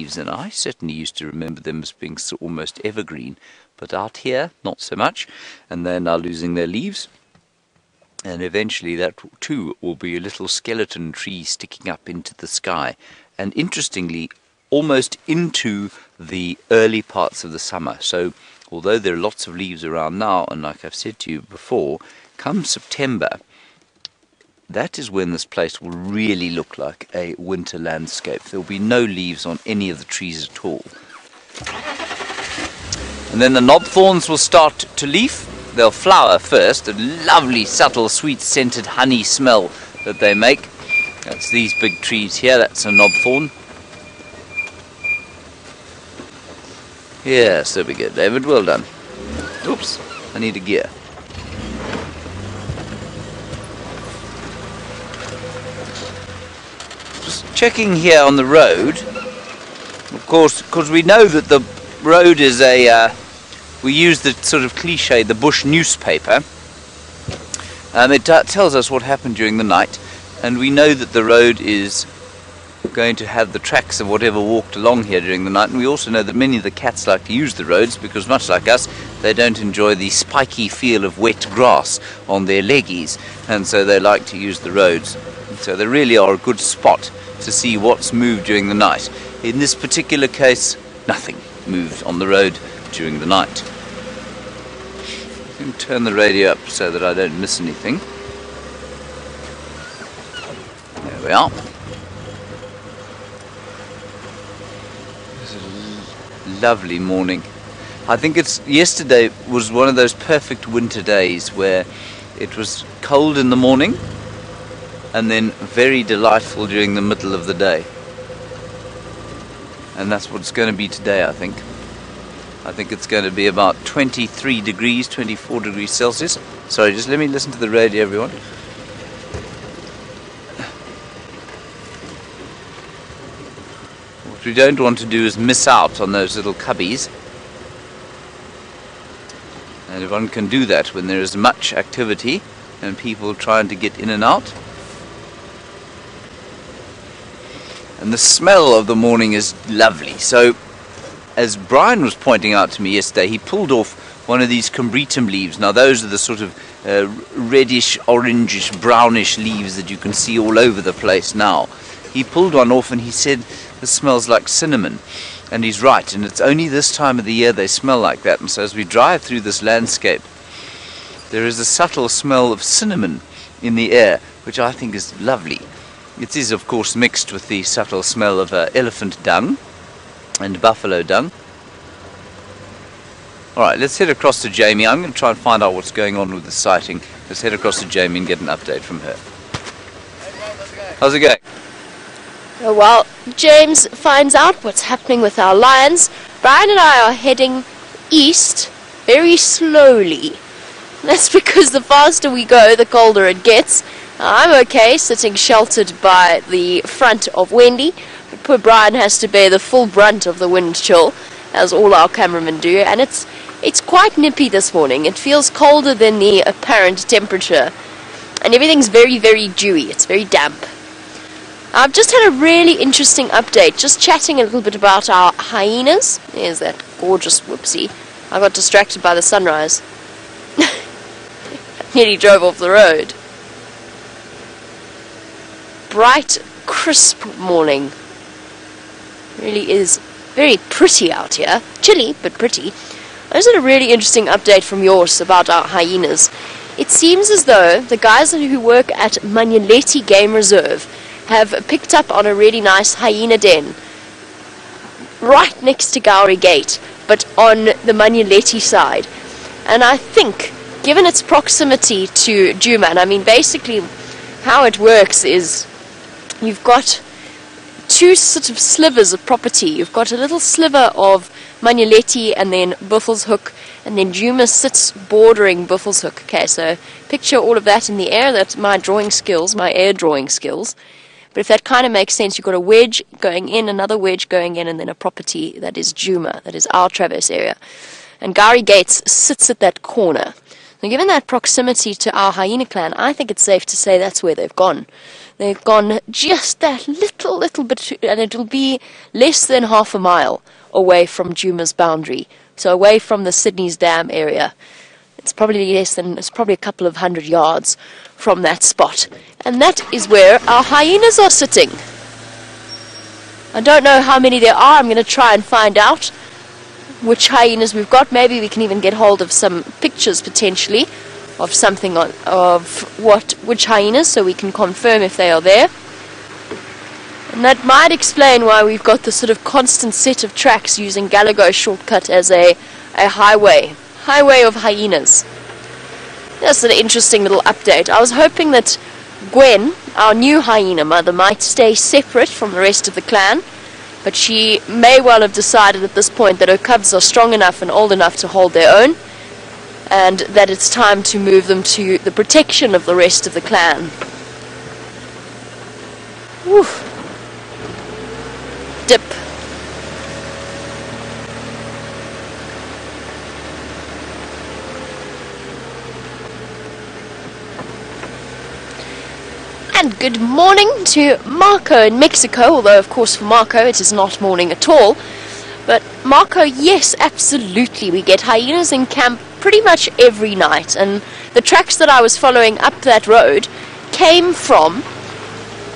leaves, and I certainly used to remember them as being almost evergreen, but out here not so much, and they're now losing their leaves, and eventually that too will be a little skeleton tree sticking up into the sky, and interestingly almost into the early parts of the summer. So although there are lots of leaves around now, and like I've said to you before, come September, that is when this place will really look like a winter landscape. There will be no leaves on any of the trees at all. And then the knobthorns will start to leaf. They'll flower first, a lovely, subtle, sweet-scented honey smell that they make. That's these big trees here, that's a knobthorn. Yes, there we go, David, well done. Oops, I need a gear. Just checking here on the road, of course, because we know that the road is we use the sort of cliche, the bush newspaper. It tells us what happened during the night, and we know that the road is going to have the tracks of whatever walked along here during the night, and we also know that many of the cats like to use the roads because, much like us, they don't enjoy the spiky feel of wet grass on their leggies, and so they like to use the roads. So they really are a good spot to see what's moved during the night. In this particular case, nothing moved on the road during the night. I can turn the radio up so that I don't miss anything. There we are. It's a lovely morning. I think yesterday was one of those perfect winter days where it was cold in the morning and then very delightful during the middle of the day. And that's what it's going to be today, I think. I think it's going to be about 23 degrees, 24 degrees Celsius. Sorry, just let me listen to the radio, everyone. What we don't want to do is miss out on those little cubbies. And everyone can do that when there is much activity and people trying to get in and out. And the smell of the morning is lovely. So, as Brian was pointing out to me yesterday, he pulled off one of these combretum leaves. Now those are the sort of reddish, orangish, brownish leaves that you can see all over the place now. He pulled one off and he said, "This smells like cinnamon." And he's right, and it's only this time of the year they smell like that. And so as we drive through this landscape, there is a subtle smell of cinnamon in the air, which I think is lovely. It is, of course, mixed with the subtle smell of elephant dung and buffalo dung. Alright, let's head across to Jamie. I'm going to try and find out what's going on with the sighting. Let's head across to Jamie and get an update from her. How's it going? Well, James finds out what's happening with our lions. Brian and I are heading east very slowly. That's because the faster we go, the colder it gets. I'm okay sitting sheltered by the front of Wendy, but poor Brian has to bear the full brunt of the wind chill, as all our cameramen do, and it's quite nippy this morning. It feels colder than the apparent temperature, and everything's very, very dewy. It's very damp. I've just had a really interesting update, just chatting a little bit about our hyenas. There's that gorgeous whoopsie. I got distracted by the sunrise. Nearly drove off the road. Bright, crisp morning. Really is very pretty out here. Chilly, but pretty. I just had a really interesting update from yours about our hyenas. It seems as though the guys who work at Manyeleti Game Reserve have picked up on a really nice hyena den right next to Gowrie Gate, but on the Manyeleti side. And I think, given its proximity to Djuma, and I mean basically how it works is you've got two sort of slivers of property. You've got a little sliver of Manyeleti and then Buffelshoek, and then Djuma sits bordering Buffelshoek. Okay, so picture all of that in the air. That's my drawing skills, my air drawing skills. But if that kind of makes sense, you've got a wedge going in, another wedge going in, and then a property that is Djuma, that is our Traverse area. And Gowrie Gates sits at that corner. Now, given that proximity to our hyena clan, I think it's safe to say that's where they've gone. They've gone just that little bit, and it'll be less than half a mile away from Djuma's boundary, so away from the Sydney's Dam area. It's probably a couple of 100 yards from that spot, and that is where our hyenas are sitting. I don't know how many there are. I'm going to try and find out which hyenas we've got. Maybe we can even get hold of some pictures potentially of something which hyenas, so we can confirm if they are there. And that might explain why we've got the sort of constant set of tracks using Gallagher shortcut as a highway of hyenas. That's an interesting little update. I was hoping that Gwen, our new hyena mother, might stay separate from the rest of the clan, but she may well have decided at this point that her cubs are strong enough and old enough to hold their own, and that it's time to move them to the protection of the rest of the clan. Whew. Dip. And good morning to Marco in Mexico, although of course for Marco it is not morning at all. But Marco, yes, absolutely, we get hyenas in camp pretty much every night, and the tracks that I was following up that road came from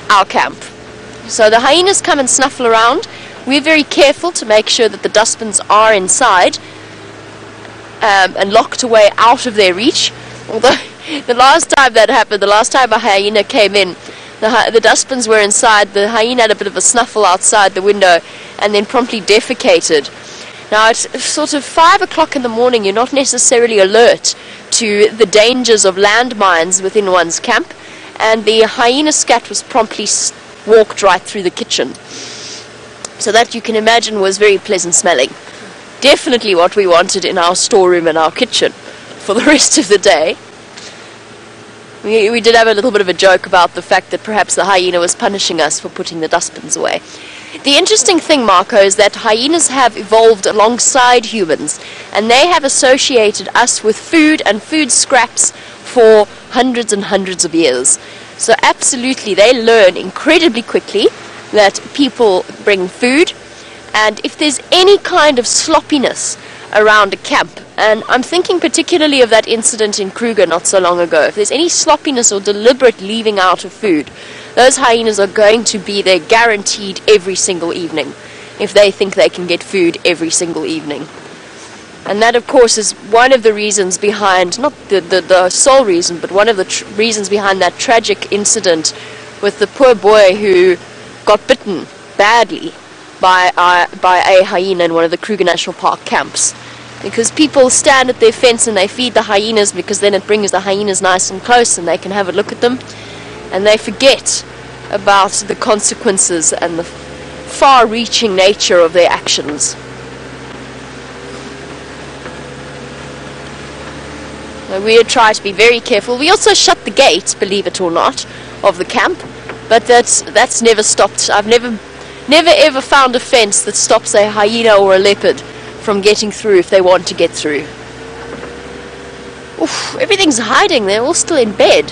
our camp. So the hyenas come and snuffle around. We're very careful to make sure that the dustbins are inside and locked away out of their reach, although the last time that happened, the last time a hyena came in, the dustbins were inside, the hyena had a bit of a snuffle outside the window and then promptly defecated. Now, at sort of 5 o'clock in the morning, you're not necessarily alert to the dangers of landmines within one's camp, and the hyena scat was promptly walked right through the kitchen. So that, you can imagine, was very pleasant smelling. Definitely what we wanted in our storeroom and our kitchen for the rest of the day. We did have a little bit of a joke about the fact that perhaps the hyena was punishing us for putting the dustbins away. The interesting thing, Marco, is that hyenas have evolved alongside humans, and they have associated us with food and food scraps for hundreds and hundreds of years. So absolutely, they learn incredibly quickly that people bring food, and if there's any kind of sloppiness around a camp, and I'm thinking particularly of that incident in Kruger not so long ago, if there's any sloppiness or deliberate leaving out of food, those hyenas are going to be there guaranteed every single evening, if they think they can get food every single evening. And that, of course, is one of the reasons behind, not the sole reason, but one of the reasons behind that tragic incident with the poor boy who got bitten badly by a hyena in one of the Kruger National Park camps. Because people stand at their fence and they feed the hyenas, because then it brings the hyenas nice and close and they can have a look at them, and they forget about the consequences and the far-reaching nature of their actions. We try to be very careful. We also shut the gate, believe it or not, of the camp, but that's never stopped. I've never ever found a fence that stops a hyena or a leopard from getting through if they want to get through. Oof, everything's hiding. They're all still in bed.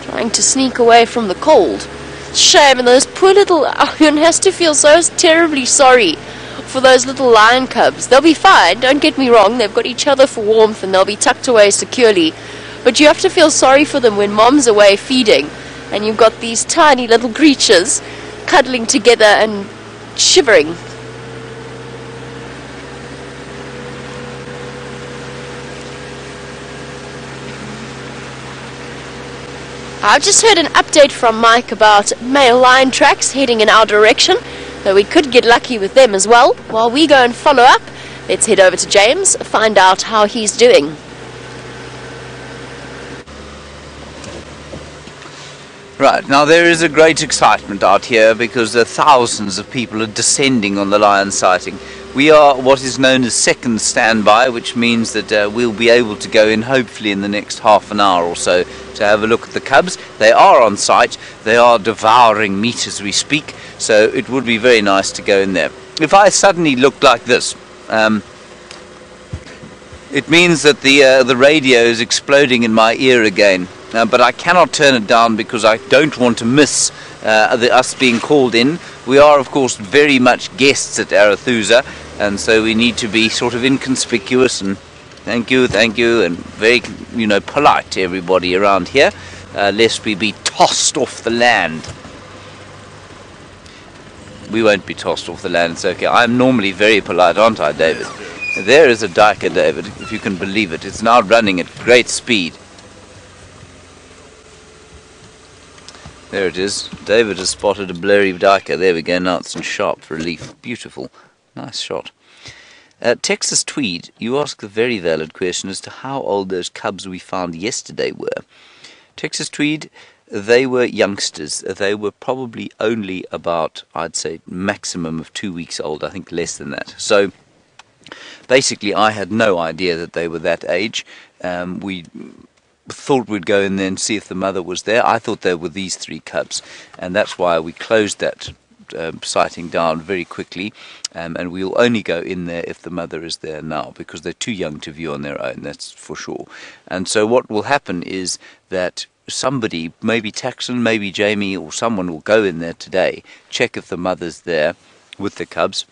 Trying to sneak away from the cold. Shame, and those poor little... One has to feel so terribly sorry for those little lion cubs. They'll be fine, don't get me wrong. They've got each other for warmth and they'll be tucked away securely. But you have to feel sorry for them when mom's away feeding and you've got these tiny little creatures cuddling together and shivering. I've just heard an update from Mike about male lion tracks heading in our direction, so we could get lucky with them as well. While we go and follow up, let's head over to James, find out how he's doing. Right, now there is a great excitement out here because thousands of people are descending on the lion sighting. We are what is known as second standby, which means that we'll be able to go in hopefully in the next half an hour or so to have a look at the cubs. They are on site, they are devouring meat as we speak, so it would be very nice to go in there. If I suddenly looked like this, It means that the radio is exploding in my ear again, but I cannot turn it down because I don't want to miss us being called in. We are, of course, very much guests at Arathusa, and so we need to be sort of inconspicuous and thank you, and very, polite to everybody around here, lest we be tossed off the land. We won't be tossed off the land, it's okay. I'm normally very polite, aren't I, David? There is a duiker, David, if you can believe it. It's now running at great speed. There it is. David has spotted a blurry duiker. There we go, now it's in sharp relief. Beautiful. Nice shot. Texas Tweed, you ask a very valid question as to how old those cubs we found yesterday were. Texas Tweed, they were youngsters. They were probably only about, I'd say, maximum of 2 weeks old. I think less than that. So basically, I had no idea that they were that age. We thought we'd go in there and see if the mother was there. I thought there were these 3 cubs, and that's why we closed that sighting down very quickly, and we'll only go in there if the mother is there now, because they're too young to view on their own, that's for sure. And so what will happen is that somebody, maybe Taxon, maybe Jamie, or someone will go in there today, check if the mother's there with the cubs.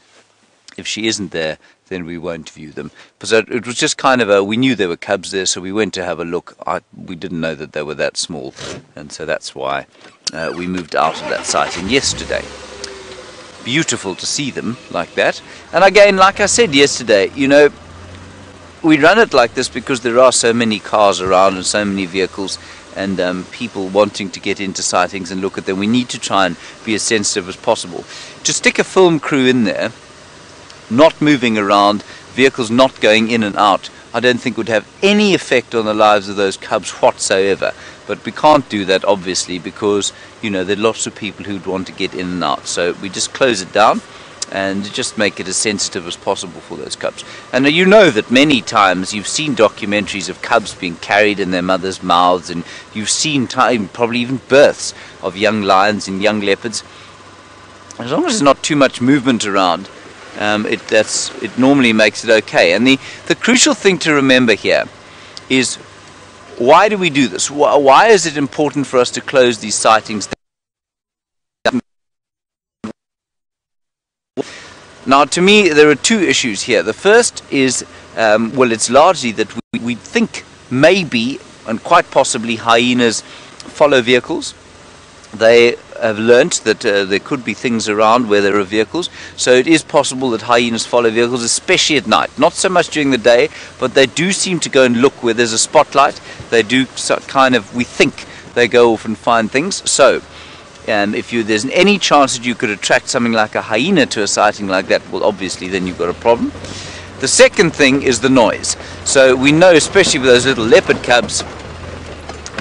If she isn't there, then we won't view them. So it was just kind of we knew there were cubs there, so we went to have a look. We didn't know that they were that small, and so that's why we moved out of that sighting yesterday. Beautiful to see them like that. And again, like I said yesterday, we run it like this because there are so many cars around and so many vehicles, and people wanting to get into sightings and look at them. We need to try and be as sensitive as possible. To stick a film crew in there, not moving around, vehicles not going in and out, I don't think would have any effect on the lives of those cubs whatsoever. But we can't do that, obviously, because there are lots of people who'd want to get in and out. So we just close it down and just make it as sensitive as possible for those cubs. And you know that many times you've seen documentaries of cubs being carried in their mothers' mouths, and you've seen probably even births of young lions and young leopards. As long as there's not too much movement around, it normally makes it okay. And the crucial thing to remember here is, why do we do this? Why is it important for us to close these sightings down? Now, to me, there are 2 issues here. The first is, it's largely that we think maybe and quite possibly hyenas follow vehicles. They have learnt that there could be things around where there are vehicles, so it is possible that hyenas follow vehicles, especially at night. Not so much during the day, but they do seem to go and look where there's a spotlight. They do we think they go off and find things. So if there's any chance that you could attract something like a hyena to a sighting like that, well, obviously then you've got a problem. The second thing is the noise. So we know, especially with those little leopard cubs,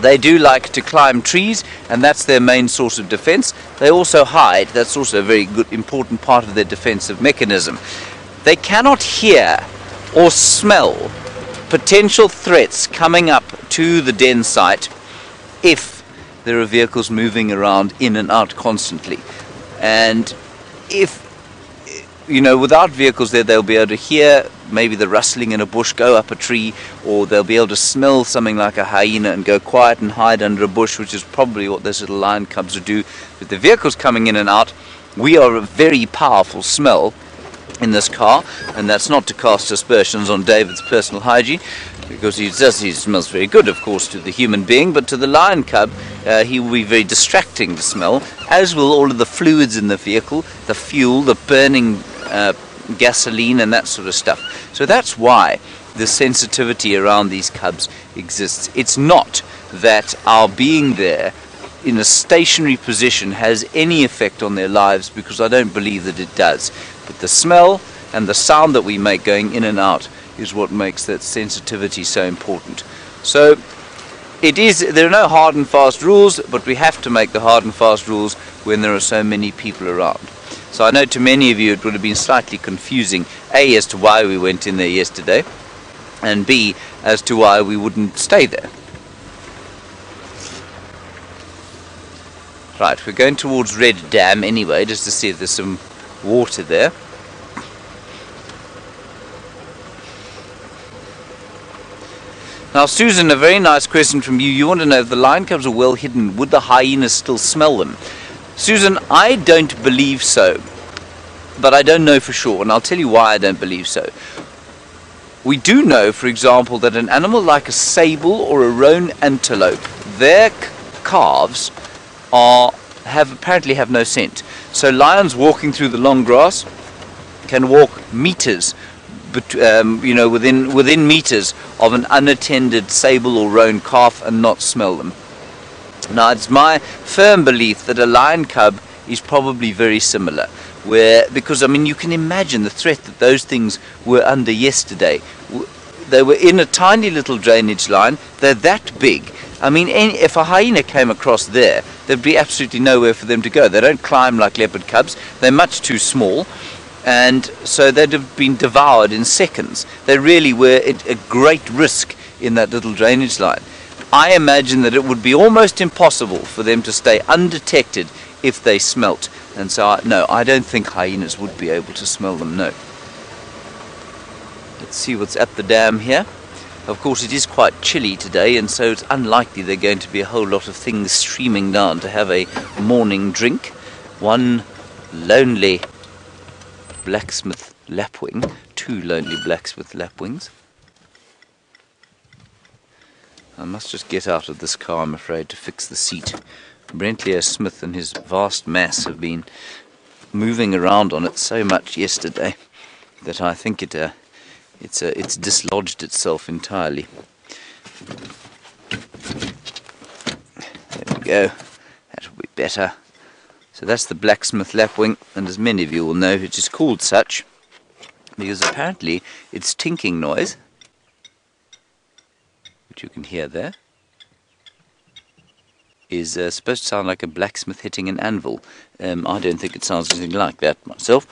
they do like to climb trees, and that's their main source of defense. They also hide. That's also a very good, important part of their defensive mechanism. They cannot hear or smell potential threats coming up to the den site if there are vehicles moving around in and out constantly. And if, without vehicles there, they'll be able to hear maybe the rustling in a bush, go up a tree, or they'll be able to smell something like a hyena and go quiet and hide under a bush, which is probably what those little lion cubs would do. With the vehicles coming in and out, we are a very powerful smell in this car, and that's not to cast aspersions on David's personal hygiene, because he smells very good, of course, to the human being, but to the lion cub, he will be very distracting to smell, as will all of the fluids in the vehicle, the fuel, the burning gasoline and that sort of stuff. So that's why the sensitivity around these cubs exists. It's not that our being there in a stationary position has any effect on their lives, because I don't believe that it does. But the smell and the sound that we make going in and out is what makes that sensitivity so important. So there are no hard and fast rules, but we have to make the hard and fast rules when there are so many people around. So I know to many of you it would have been slightly confusing, A, as to why we went in there yesterday, and B, as to why we wouldn't stay there. Right, we're going towards Red Dam anyway, just to see if there's some water there. Now, Susan, a very nice question from you. You want to know if the lion cubs are well hidden, would the hyenas still smell them? Susan, I don't believe so, but I don't know for sure, and I'll tell you why I don't believe so. We do know, for example, that an animal like a sable or a roan antelope, their calves apparently have no scent. So lions walking through the long grass can walk meters, within meters of an unattended sable or roan calf and not smell them. Now, it's my firm belief that a lion cub is probably very similar, because I mean, you can imagine the threat that those things were under yesterday. They were in a tiny little drainage line. They're that big. I mean, if a hyena came across there, there'd be absolutely nowhere for them to go. They don't climb like leopard cubs. They're much too small, and so they'd have been devoured in seconds. They really were at a great risk in that little drainage line. I imagine that it would be almost impossible for them to stay undetected if they smelt. And so, no, I don't think hyenas would be able to smell them, no. Let's see what's at the dam here. Of course, it is quite chilly today, and so it's unlikely there are going to be a whole lot of things streaming down to have a morning drink. One lonely blacksmith lapwing, two lonely blacksmith lapwings. I must just get out of this car, I'm afraid, to fix the seat. Brent Smith and his vast mass have been moving around on it so much yesterday that I think it's dislodged itself entirely. There we go. That'll be better. So that's the blacksmith lapwing, and as many of you will know, it is called such because apparently its tinking noise, which you can hear there, is supposed to sound like a blacksmith hitting an anvil. I don't think it sounds anything like that myself.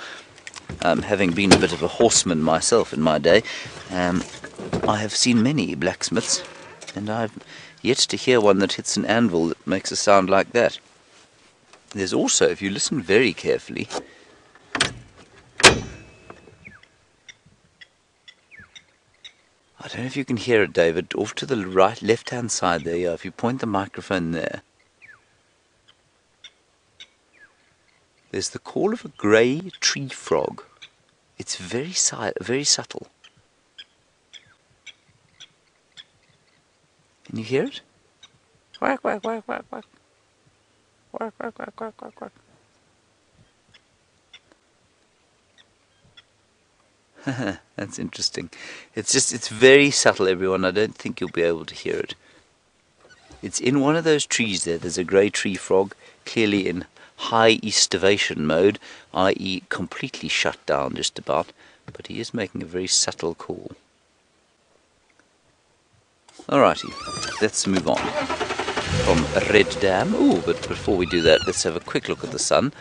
Having been a bit of a horseman myself in my day, I have seen many blacksmiths, and I've yet to hear one that hits an anvil that makes a sound like that. There's also, if you listen very carefully, I don't know if you can hear it, David, off to the left-hand side there, yeah, if you point the microphone there, there's the call of a grey tree frog. It's very subtle. Can you hear it? Quack, quack, quack, quack, quack. Quack, quack, quack, quack, quack, quack. That's interesting. It's very subtle, everyone. I don't think you'll be able to hear it. It's in one of those trees there. There's a grey tree frog, clearly in high estivation mode, i.e. completely shut down just about, but he is making a very subtle call. Alrighty, let's move on from Red Dam. Ooh, but before we do that, let's have a quick look at the sun.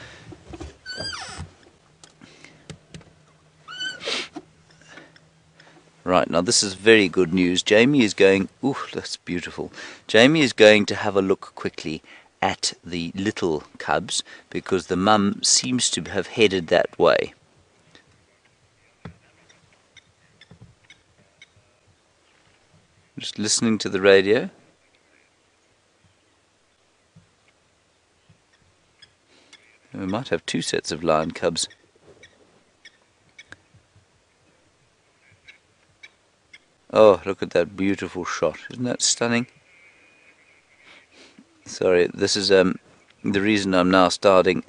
Right, now this is very good news. Jamie is going, ooh, that's beautiful. Jamie is going to have a look quickly at the little cubs, because the mum seems to have headed that way. Just listening to the radio. We might have two sets of lion cubs. Oh, look at that beautiful shot. Isn't that stunning? Sorry, this is the reason I'm now starting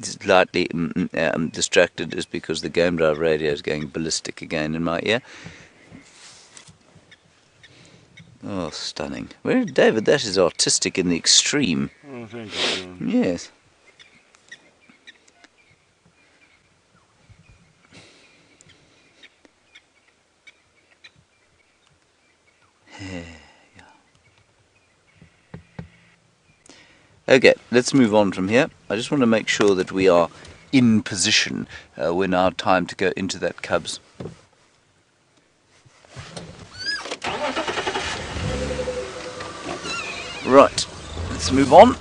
slightly distracted is because the game drive radio is going ballistic again in my ear. Oh, stunning. Well, David, that is artistic in the extreme. Oh, thank you. Yes. Okay, let's move on from here. I just want to make sure that we are in position when our time to go into that cubs. Right, let's move on.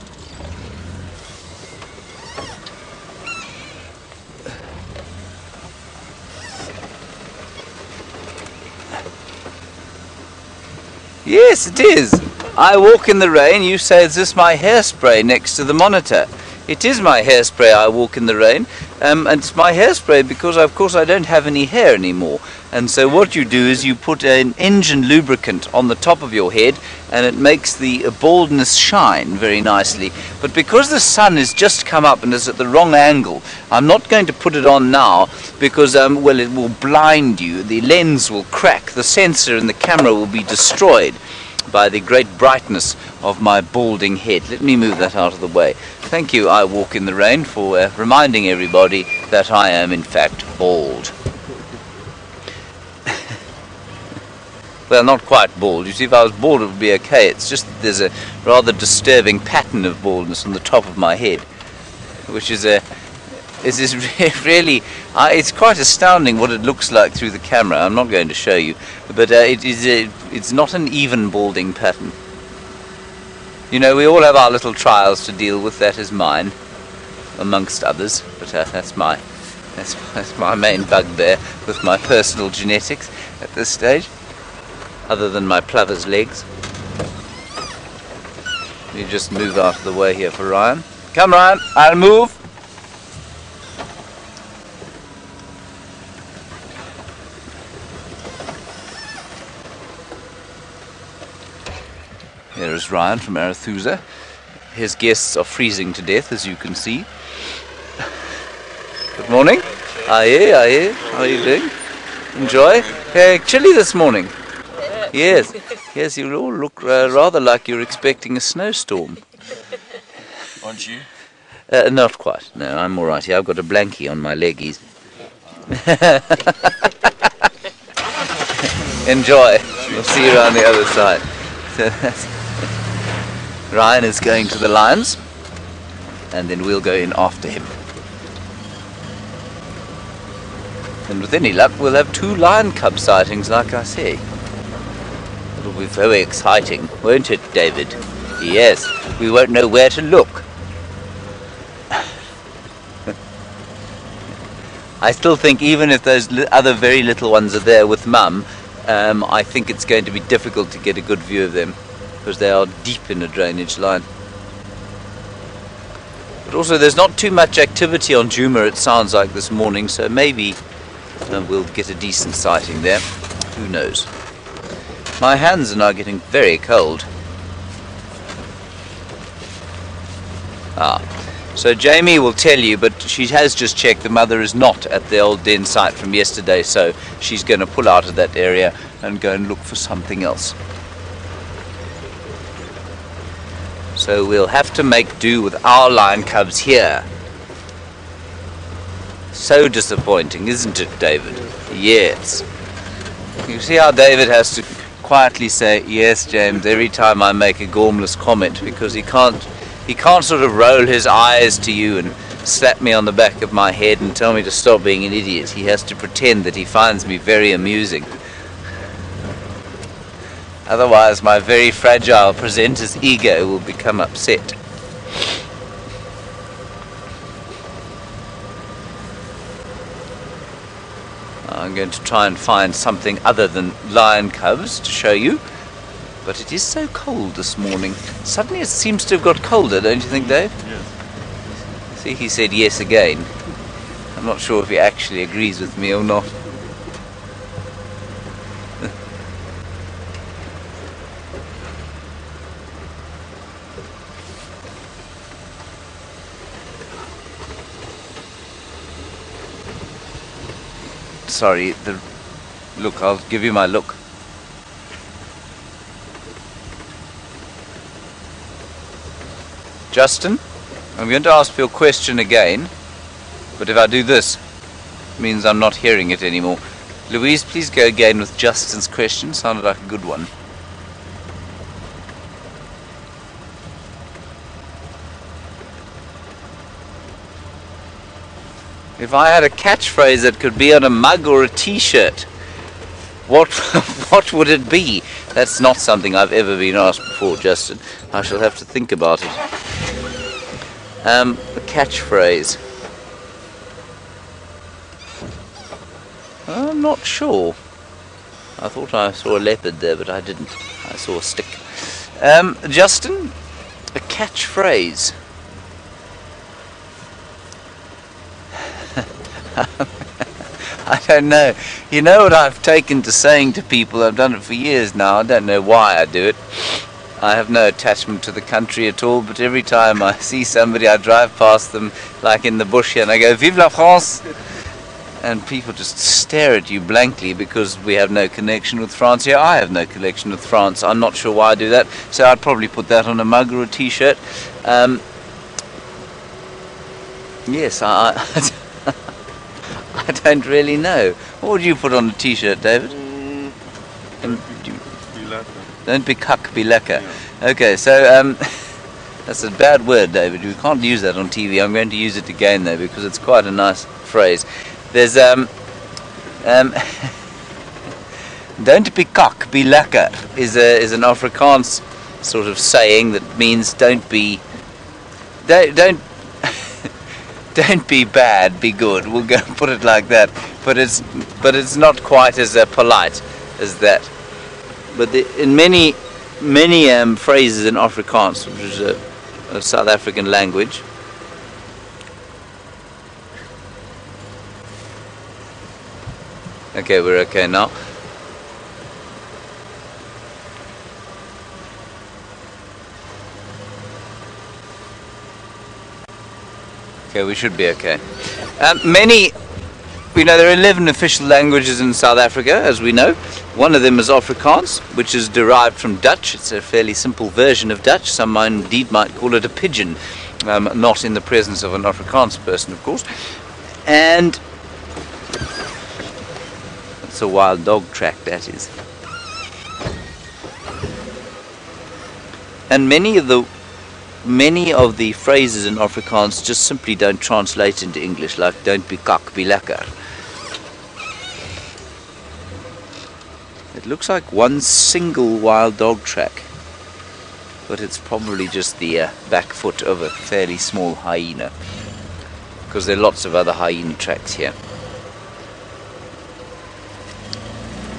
Yes, it is. I walk in the rain. You say, is this my hairspray next to the monitor? It is my hairspray. I walk in the rain. And it's my hairspray because, of course, I don't have any hair anymore. And so what you do is you put an engine lubricant on the top of your head, and it makes the baldness shine very nicely. But because the sun has just come up and is at the wrong angle, I'm not going to put it on now because, well, it will blind you. The lens will crack. The sensor in the camera will be destroyed by the great brightness of my balding head. Let me move that out of the way. Thank you, I Walk in the Rain, for reminding everybody that I am in fact bald. Well, not quite bald. You see, if I was bald it would be okay. It's just that there's a rather disturbing pattern of baldness on the top of my head, which is really, it's quite astounding what it looks like through the camera. I'm not going to show you, but it's not an even balding pattern. You know, we all have our little trials to deal with. That is mine, amongst others. But that's my main bugbear with my personal genetics at this stage, other than my plover's legs. You just move out of the way here for Ryan. Come, Ryan, I'll move. Here is Ryan from Arathusa. His guests are freezing to death, as you can see. Good morning. Aye. How are you doing? Enjoy? Chilly this morning. Yes. Yes, you all look rather like you're expecting a snowstorm. Aren't you? Not quite. No, I'm all right here. I've got a blankie on my leggies. Enjoy. We'll see you around the other side. So Ryan is going to the lions, and then we'll go in after him. And with any luck, we'll have 2 lion cub sightings, like I say. It'll be very exciting, won't it, David? Yes, we won't know where to look. I still think even if those other very little ones are there with Mum, I think it's going to be difficult to get a good view of them because they are deep in a drainage line. But also there's not too much activity on Djuma, it sounds like, this morning, so maybe we'll get a decent sighting there. Who knows? My hands are now getting very cold. So Jamie will tell you, but she has just checked the mother is not at the old den site from yesterday, so she's going to pull out of that area and go and look for something else. So we'll have to make do with our lion cubs here. So disappointing, isn't it, David? Yes. You see how David has to quietly say, yes, James, every time I make a gormless comment, because he can't sort of roll his eyes to you and slap me on the back of my head and tell me to stop being an idiot. He has to pretend that he finds me very amusing. Otherwise, my very fragile presenter's ego will become upset. I'm going to try and find something other than lion cubs to show you. But it is so cold this morning. Suddenly it seems to have got colder, don't you think, Dave? Yes. See, he said yes again. I'm not sure if he actually agrees with me or not. Sorry, look, I'll give you my look. Justin, I'm going to ask for your question again, but if I do this, it means I'm not hearing it anymore. Louise, please go again with Justin's question. Sounded like a good one. If I had a catchphrase that could be on a mug or a t-shirt, what would it be? That's not something I've ever been asked before, Justin. I shall have to think about it. A catchphrase. I'm not sure. I thought I saw a leopard there, but I didn't. I saw a stick. Justin, a catchphrase. I don't know. You know what I've taken to saying to people? I've done it for years now. I don't know why I do it. I have no attachment to the country at all, but every time I see somebody, I drive past them, like in the bush here, and I go, "Vive la France!" And people just stare at you blankly because we have no connection with France here. I have no connection with France. I'm not sure why I do that, so I'd probably put that on a mug or a t-shirt. Yes, I don't really know. What would you put on a t-shirt, David? Don't be cuck, be lekker. Okay, so that's a bad word, David. We can't use that on TV. I'm going to use it again though because it's quite a nice phrase. There's don't be cuck, be lekker is an Afrikaans sort of saying that means don't be don't be bad, be good. We'll go put it like that. But it's not quite as polite as that. But in many phrases in Afrikaans, which is a South African language, okay, we're okay now. Okay, we should be okay. There are 11 official languages in South Africa, as we know. One of them is Afrikaans, which is derived from Dutch. It's a fairly simple version of Dutch. Some indeed might call it a pidgin, not in the presence of an Afrikaans person, of course. And it's a wild dog track, that is. And many of the phrases in Afrikaans just simply don't translate into English, like don't be kak, be lekker. It looks like one single wild dog track, but it's probably just the back foot of a fairly small hyena, because there are lots of other hyena tracks here.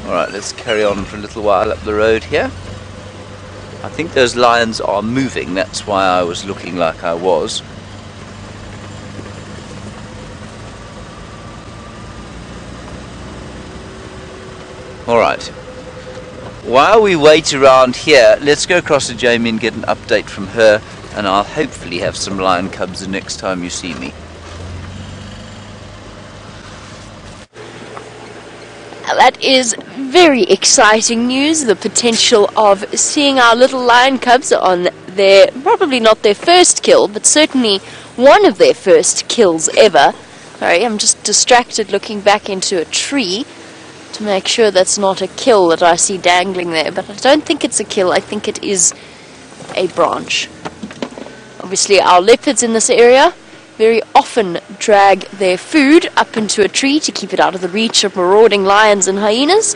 Alright, let's carry on for a little while up the road here. I think those lions are moving, that's why I was looking like I was. Alright, while we wait around here, let's go across to Jamie and get an update from her, and I'll hopefully have some lion cubs the next time you see me. That is very exciting news, the potential of seeing our little lion cubs on their, probably not their first kill, but certainly one of their first kills ever. Sorry, I'm just distracted looking back into a tree to make sure that's not a kill that I see dangling there, but I don't think it's a kill, I think it is a branch. Obviously our leopards in this area very often drag their food up into a tree to keep it out of the reach of marauding lions and hyenas.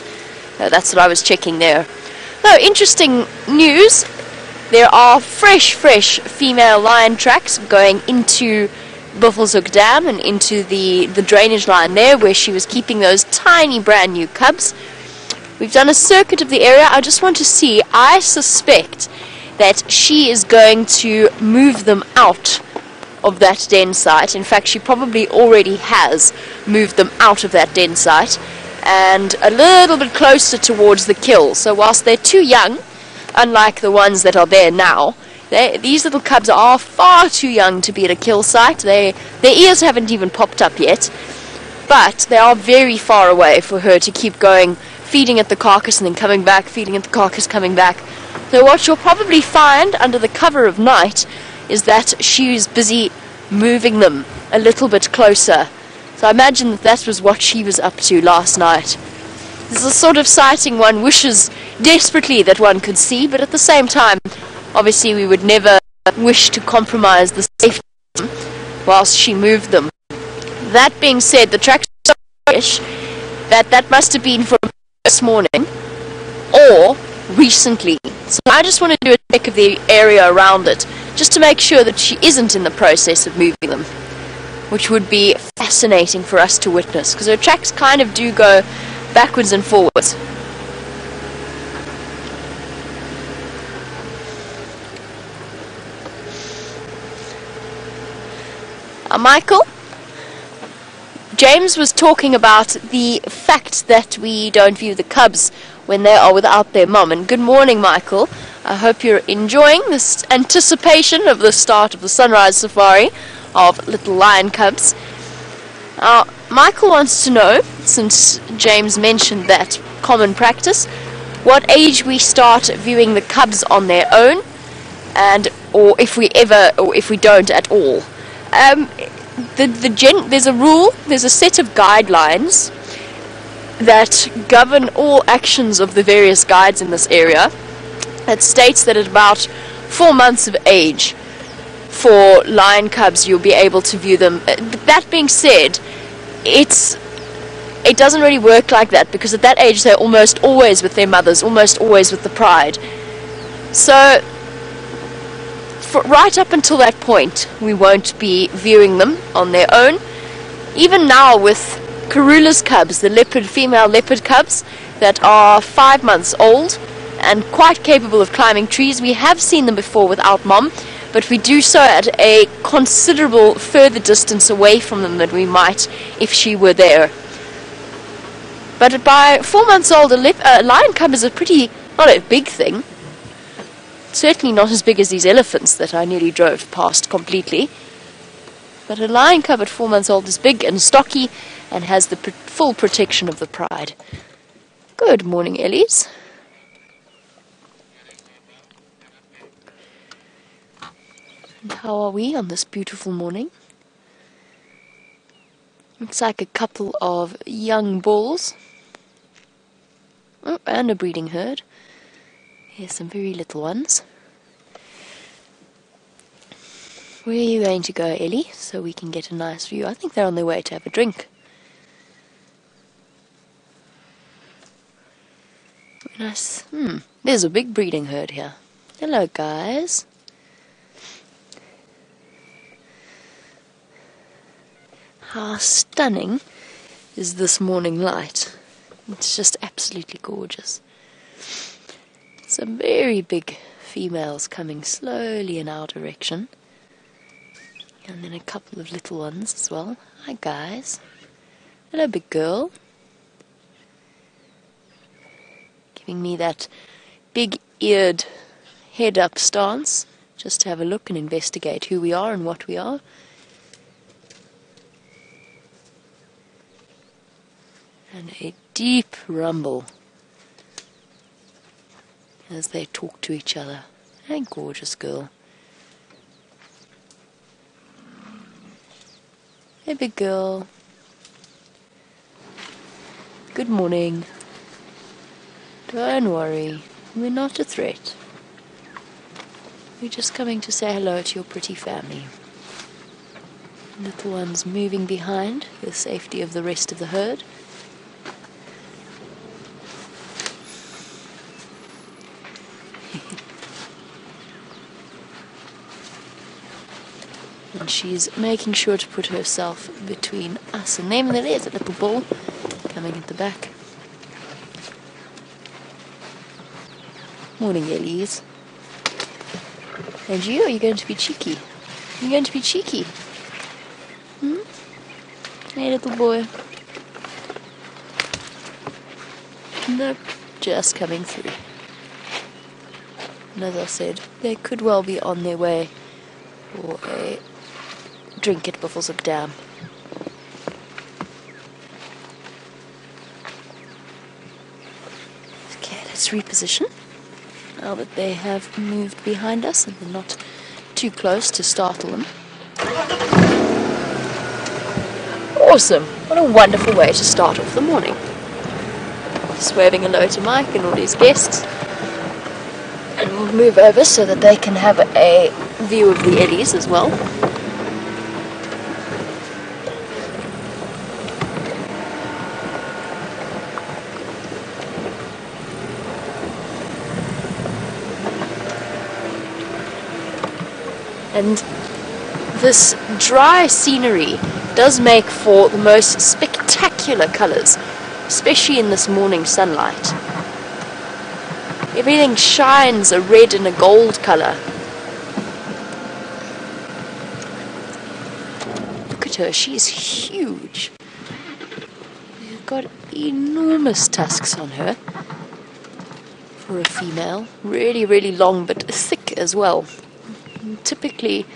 That's what I was checking there. So, interesting news. There are fresh female lion tracks going into Buffelshoek Dam and into the drainage line there where she was keeping those tiny brand new cubs. We've done a circuit of the area. I just want to see, I suspect that she is going to move them out of that den site. In fact, she probably already has moved them out of that den site and a little bit closer towards the kill. So whilst they're too young, unlike the ones that are there now, these little cubs are far too young to be at a kill site. Their ears haven't even popped up yet, but they are very far away for her to keep going, feeding at the carcass and then coming back, feeding at the carcass, coming back. So what you'll probably find under the cover of night is that she's busy moving them a little bit closer. So I imagine that was what she was up to last night. This is a sort of sighting one wishes desperately that one could see, but at the same time, obviously we would never wish to compromise the safety of them whilst she moved them. That being said, the tracks are so fresh that must have been from this morning or recently. So I just want to do a check of the area around it, just to make sure that she isn't in the process of moving them, which would be fascinating for us to witness, because her tracks kind of do go backwards and forwards. Michael, James was talking about the fact that we don't view the cubs when they are without their mum. And good morning, Michael. I hope you're enjoying this anticipation of the start of the sunrise safari of little lion cubs. Michael wants to know, since James mentioned that common practice, what age we start viewing the cubs on their own, or if we don't at all. There's a rule, there's a set of guidelines that govern all actions of the various guides in this area that states that at about 4 months of age for lion cubs you'll be able to view them. That being said, it doesn't really work like that, because at that age they're almost always with their mothers, almost always with the pride. So right up until that point we won't be viewing them on their own. Even now with Karula's cubs, the female leopard cubs that are 5 months old and quite capable of climbing trees, we have seen them before without mom, but we do so at a considerable further distance away from them than we might if she were there. But by 4 months old, a lion cub is not a big thing. Certainly not as big as these elephants that I nearly drove past completely. But a lion cub at 4 months old is big and stocky and has the full protection of the pride. Good morning, Ellies. And how are we on this beautiful morning? Looks like a couple of young bulls. Oh, and a breeding herd. Here's some very little ones. Where are you going to go, Ellie, so we can get a nice view? I think they're on their way to have a drink. Nice. There's a big breeding herd here. Hello, guys. How stunning is this morning light? It's just absolutely gorgeous. Some very big females coming slowly in our direction. And then a couple of little ones as well. Hi, guys. Hello, big girl. Giving me that big-eared head-up stance, just to have a look and investigate who we are and what we are. And a deep rumble as they talk to each other. Hey, gorgeous girl. Hey, big girl. Good morning. Don't worry, we're not a threat. We're just coming to say hello to your pretty family. Little ones moving behind for the safety of the rest of the herd. And she's making sure to put herself between us and them. And there's a little bull coming at the back. Morning, Ellies. And you, are you going to be cheeky? You're going to be cheeky? Hey, little boy. Nope, just coming through. And as I said, they could well be on their way for a drink at Buffelshoek Dam. Okay, let's reposition. Now that they have moved behind us and we're not too close to startle them. Awesome! What a wonderful way to start off the morning. Just waving hello to Mike and all his guests. And we'll move over so that they can have a view of the eddies as well. And this dry scenery does make for the most spectacular colours, especially in this morning sunlight. Everything shines a red and a gold colour. at her. She is huge. She's got enormous tusks on her for a female. Really, really long, but thick as well. And typically,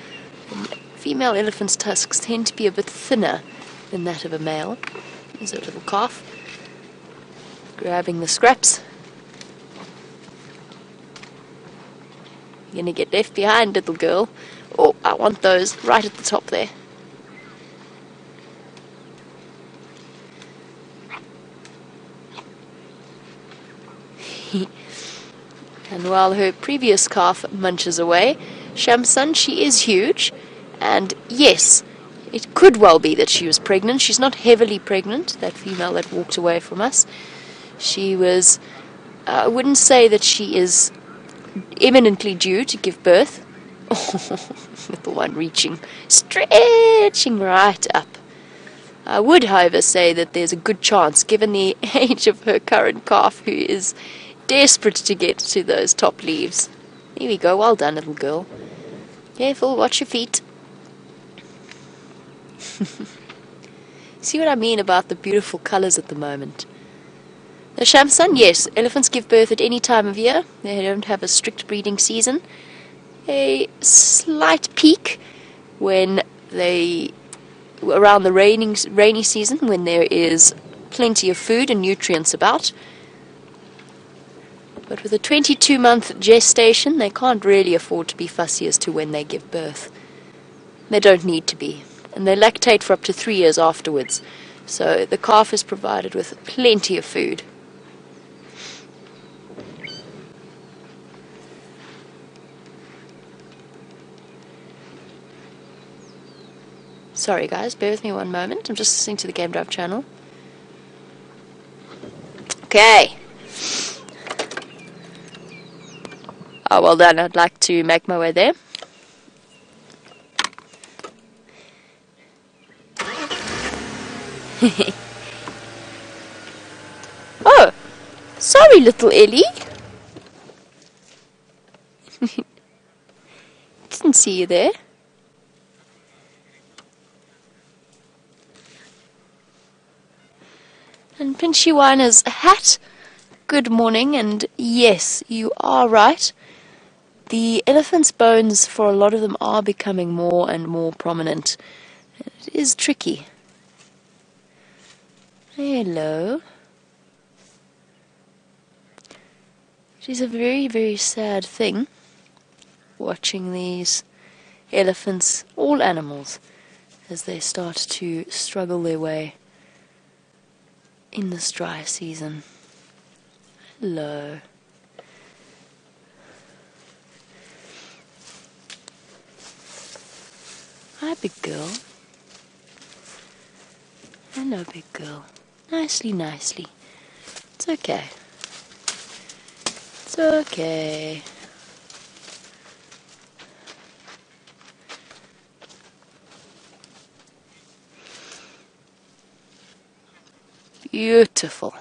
female elephant's tusks tend to be a bit thinner than that of a male. There's a little calf grabbing the scraps. You're gonna get left behind, little girl. Oh, I want those right at the top there. And while her previous calf munches away, Shamsun, she is huge, and yes, it could well be that she was pregnant. She's not heavily pregnant, that female that walked away from us. She was, I wouldn't say that she is imminently due to give birth. Oh, little one reaching, stretching right up. I would, however, say that there's a good chance, given the age of her current calf, who is desperate to get to those top leaves. Here we go, well done, little girl. Careful, watch your feet. See what I mean about the beautiful colours at the moment. The Shamsun, yes, elephants give birth at any time of year. They don't have a strict breeding season. A slight peak when they, around the rainy season, when there is plenty of food and nutrients about. But with a 22-month gestation, they can't really afford to be fussy as to when they give birth. They don't need to be. And they lactate for up to 3 years afterwards. So the calf is provided with plenty of food. Sorry guys, bear with me one moment. I'm just listening to the Game Drive channel. Okay. Oh, well done. I'd like to make my way there. Oh, sorry, little Ellie. Didn't see you there. And Pinchy Winer's hat. Good morning, and yes, you are right. The elephant's bones, for a lot of them, are becoming more and more prominent. It is tricky. Hello. It is a very, very sad thing watching these elephants, all animals, as they start to struggle their way in this dry season. Hello. Hi, big girl. Hello, big girl. Nicely, nicely. It's okay. It's okay. Beautiful.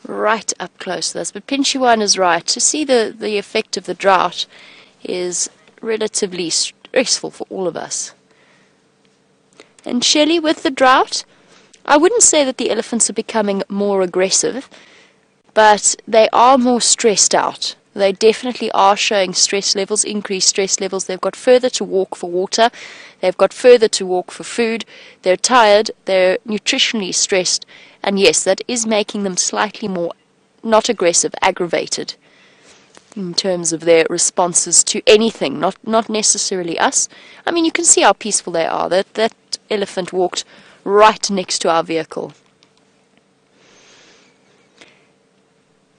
Right up close to this. But Pinchy Wine is right. To see the effect of the drought is relatively stressful for all of us. And Shelley, with the drought, I wouldn't say that the elephants are becoming more aggressive, but they are more stressed out. They definitely are showing stress levels, increased stress levels. They've got further to walk for water. They've got further to walk for food. They're tired. They're nutritionally stressed. And yes, that is making them slightly more, not aggressive, aggravated in terms of their responses to anything, not necessarily us. I mean, you can see how peaceful they are. That elephant walked right next to our vehicle.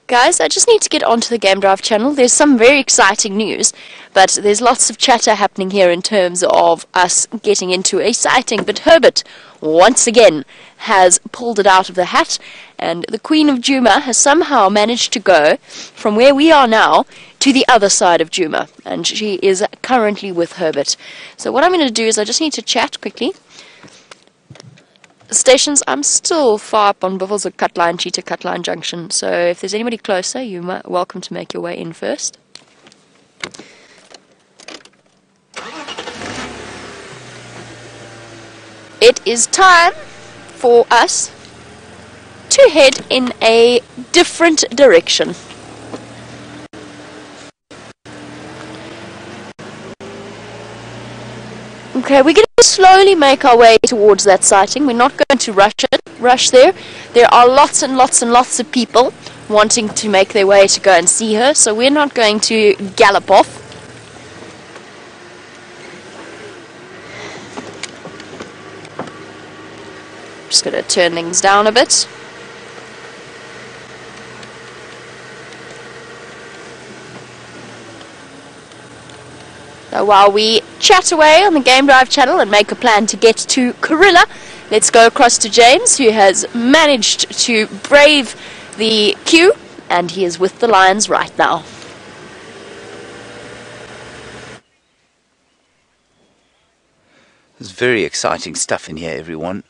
Guys, I just need to get onto the Game Drive channel. There's some very exciting news, but there's lots of chatter happening here in terms of us getting into a sighting. But Herbert, once again, has pulled it out of the hat, and the Queen of Djuma has somehow managed to go from where we are now to the other side of Djuma, and she is currently with Herbert. So what I'm going to do is I just need to chat quickly. Stations, I'm still far up on Buffels at Cutline, Cheetah Cutline Junction, so if there's anybody closer, you're welcome to make your way in first. it is time for us to head in a different direction. Okay, we're going to slowly make our way towards that sighting. We're not going to rush there. There are lots and lots and lots of people wanting to make their way to go and see her, so we're not going to gallop off. Just going to turn things down a bit. So while we chat away on the Game Drive channel and make a plan to get to Karula, let's go across to James, who has managed to brave the queue, and he is with the lions right now. There's very exciting stuff in here, everyone.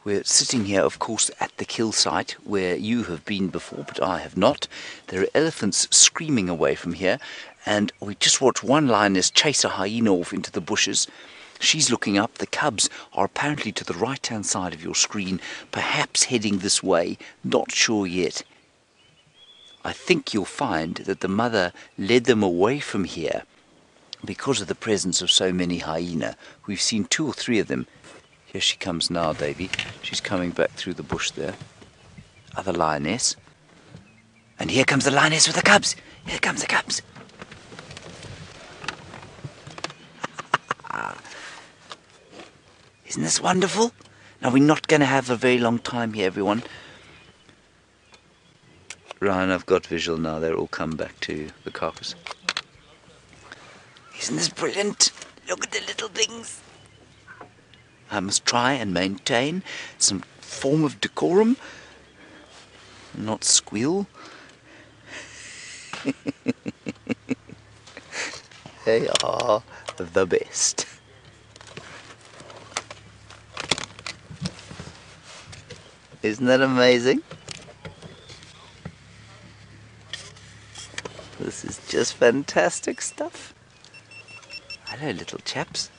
We're sitting here, of course, at the kill site where you have been before, but I have not. There are elephants screaming away from here, and we just watched one lioness chase a hyena off into the bushes. She's looking up. The cubs are apparently to the right-hand side of your screen, perhaps heading this way, not sure yet. I think you'll find that the mother led them away from here because of the presence of so many hyena. We've seen 2 or 3 of them. Here she comes now, Davy. She's coming back through the bush there. Other lioness. And here comes the lioness with the cubs. Here comes the cubs. Isn't this wonderful? Now, we're not going to have a very long time here, everyone. Ryan, I've got visual now. They're all come back to the carcass. Isn't this brilliant? Look at the little things. I must try and maintain some form of decorum, not squeal. They are the best. Isn't that amazing? This is just fantastic stuff. Hello, little chaps.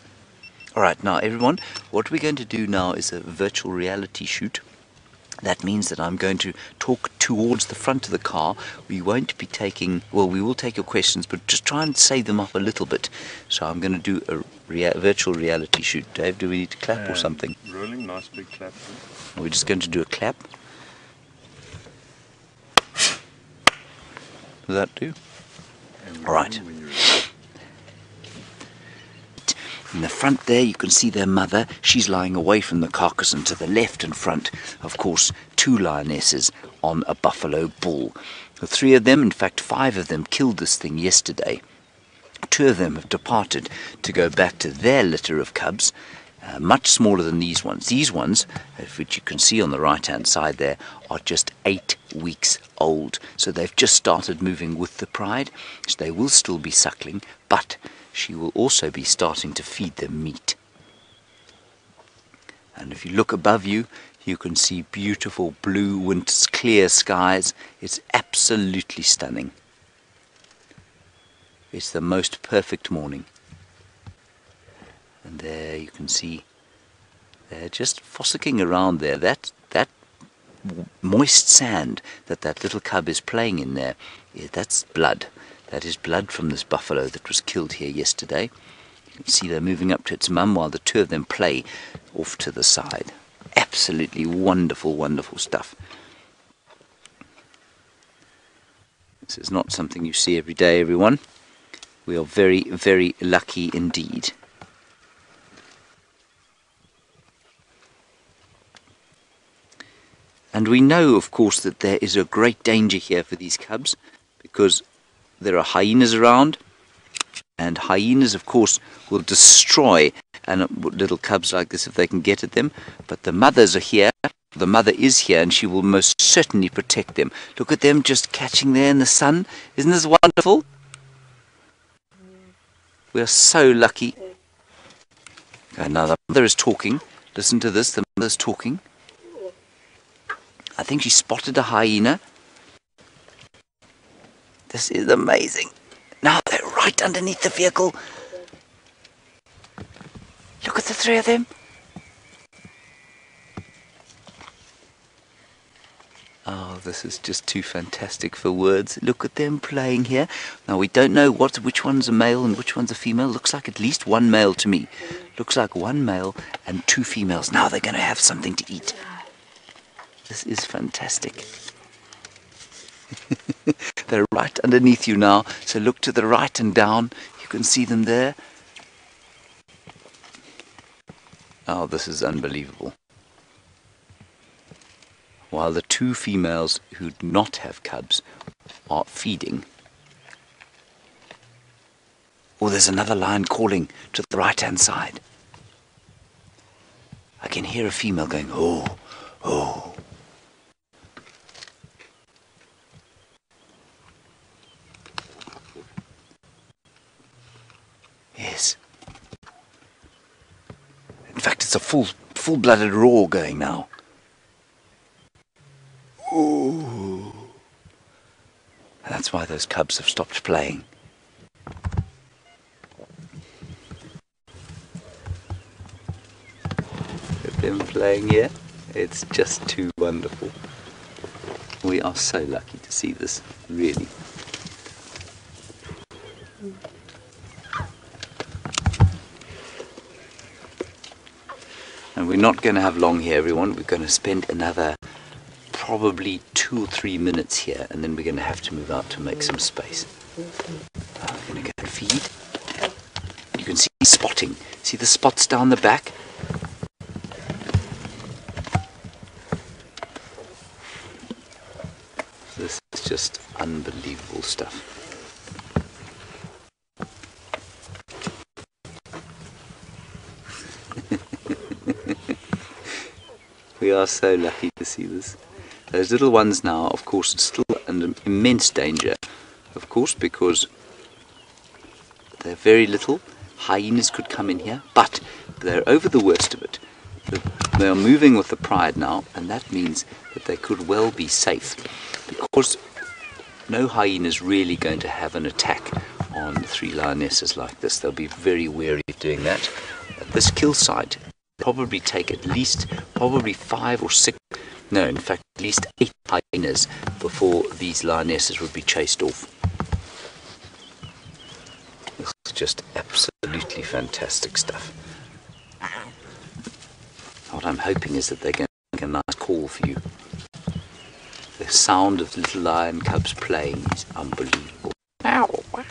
Alright, now everyone, what we're going to do now is a virtual reality shoot. That means that I'm going to talk towards the front of the car. We won't be taking, well, we will take your questions, but just try and save them up a little bit. So I'm going to do a virtual reality shoot. Dave, do we need to clap or something? Rolling, nice big clap. We're just going to do a clap. Will that do? Alright. In the front there you can see their mother. She's lying away from the carcass, and to the left and front, of course, 2 lionesses on a buffalo bull. The 3 of them, in fact 5 of them, killed this thing yesterday. 2 of them have departed to go back to their litter of cubs, much smaller than these ones. These ones, which you can see on the right hand side there, are just 8 weeks old. So they've just started moving with the pride. So they will still be suckling, but she will also be starting to feed them meat. And if you look above you, you can see beautiful blue winter clear skies. It's absolutely stunning. It's the most perfect morning. And there you can see they're just fossicking around there. That moist sand that little cub is playing in there, that's blood. That is blood from this buffalo that was killed here yesterday. You can see they're moving up to its mum while the 2 of them play off to the side. Absolutely wonderful, wonderful stuff. This is not something you see every day, everyone. We are very, very lucky indeed. And we know, of course, that there is a great danger here for these cubs, because there are hyenas around, and hyenas, of course, will destroy little cubs like this if they can get at them. But the mothers are here. The mother is here, and she will most certainly protect them. Look at them just catching there in the sun. Isn't this wonderful? We are so lucky. And now the mother is talking. Listen to this. The mother is talking. I think she spotted a hyena. This is amazing. Now they're right underneath the vehicle. Look at the 3 of them. Oh, this is just too fantastic for words. Look at them playing here. Now we don't know which one's a male and which one's a female. Looks like at least one male to me. Looks like one male and two females. Now they're going to have something to eat. This is fantastic. They're right underneath you now. So look to the right and down. You can see them there. Oh, this is unbelievable. While the two females who do not have cubs are feeding. Oh, there's another lion calling to the right-hand side. I can hear a female going, oh, oh. Yes. In fact, it's a full-blooded roar going now. Ooh. And that's why those cubs have stopped playing. They've been playing here. It's just too wonderful. We are so lucky to see this, really. And we're not going to have long here, everyone. We're going to spend another probably 2 or 3 minutes here, and then we're going to have to move out to make some space. We're going to go and feed. You can see spotting. See the spots down the back? This is just unbelievable stuff. We are so lucky to see this. Those little ones now, of course, are still under immense danger, of course, because they're very little. Hyenas could come in here, but they're over the worst of it. They are moving with the pride now, and that means that they could well be safe, because no hyena is really going to have an attack on 3 lionesses like this. They'll be very wary of doing that. At this kill site, probably take at least 5 or 6, no, in fact at least 8 hyenas before these lionesses would be chased off. This is just absolutely fantastic stuff. What I'm hoping is that they're going to make a nice call for you. The sound of little lion cubs playing is unbelievable. Ow, wow.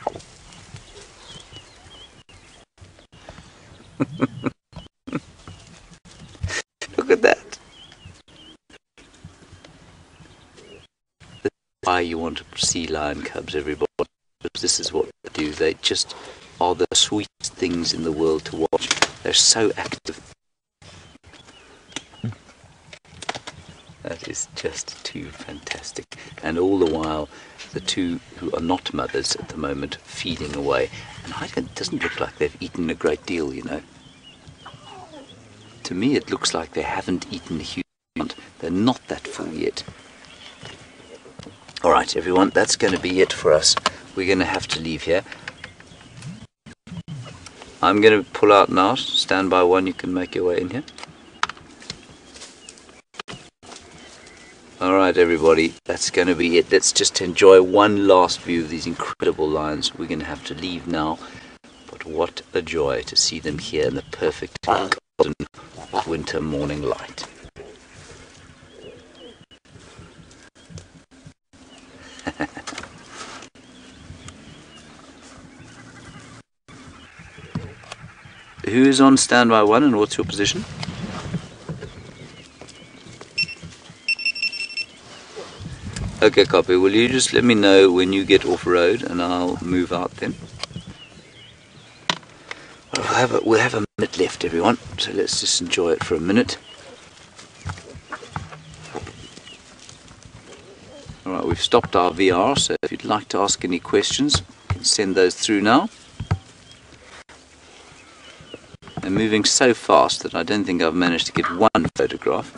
Look at that. This is why you want to see lion cubs, everybody. This is what they do. They just are the sweetest things in the world to watch. They're so active. That is just too fantastic. And all the while, the two who are not mothers at the moment feeding away. And it doesn't look like they've eaten a great deal, you know. To me, it looks like they haven't eaten a huge amount. They're not that full yet. Alright, everyone, that's going to be it for us. We're going to have to leave here. I'm going to pull out now. Stand by one, you can make your way in here. Alright everybody, that's going to be it. Let's just enjoy one last view of these incredible lions. We're going to have to leave now, but what a joy to see them here in the perfect golden winter morning light. Who is on standby one and what's your position? Okay, copy. Will you just let me know when you get off road and I'll move out then? We'll have a minute left, everyone, so let's just enjoy it for a minute. Alright, we've stopped our VR, so if you'd like to ask any questions, you can send those through now. They're moving so fast that I don't think I've managed to get one photograph.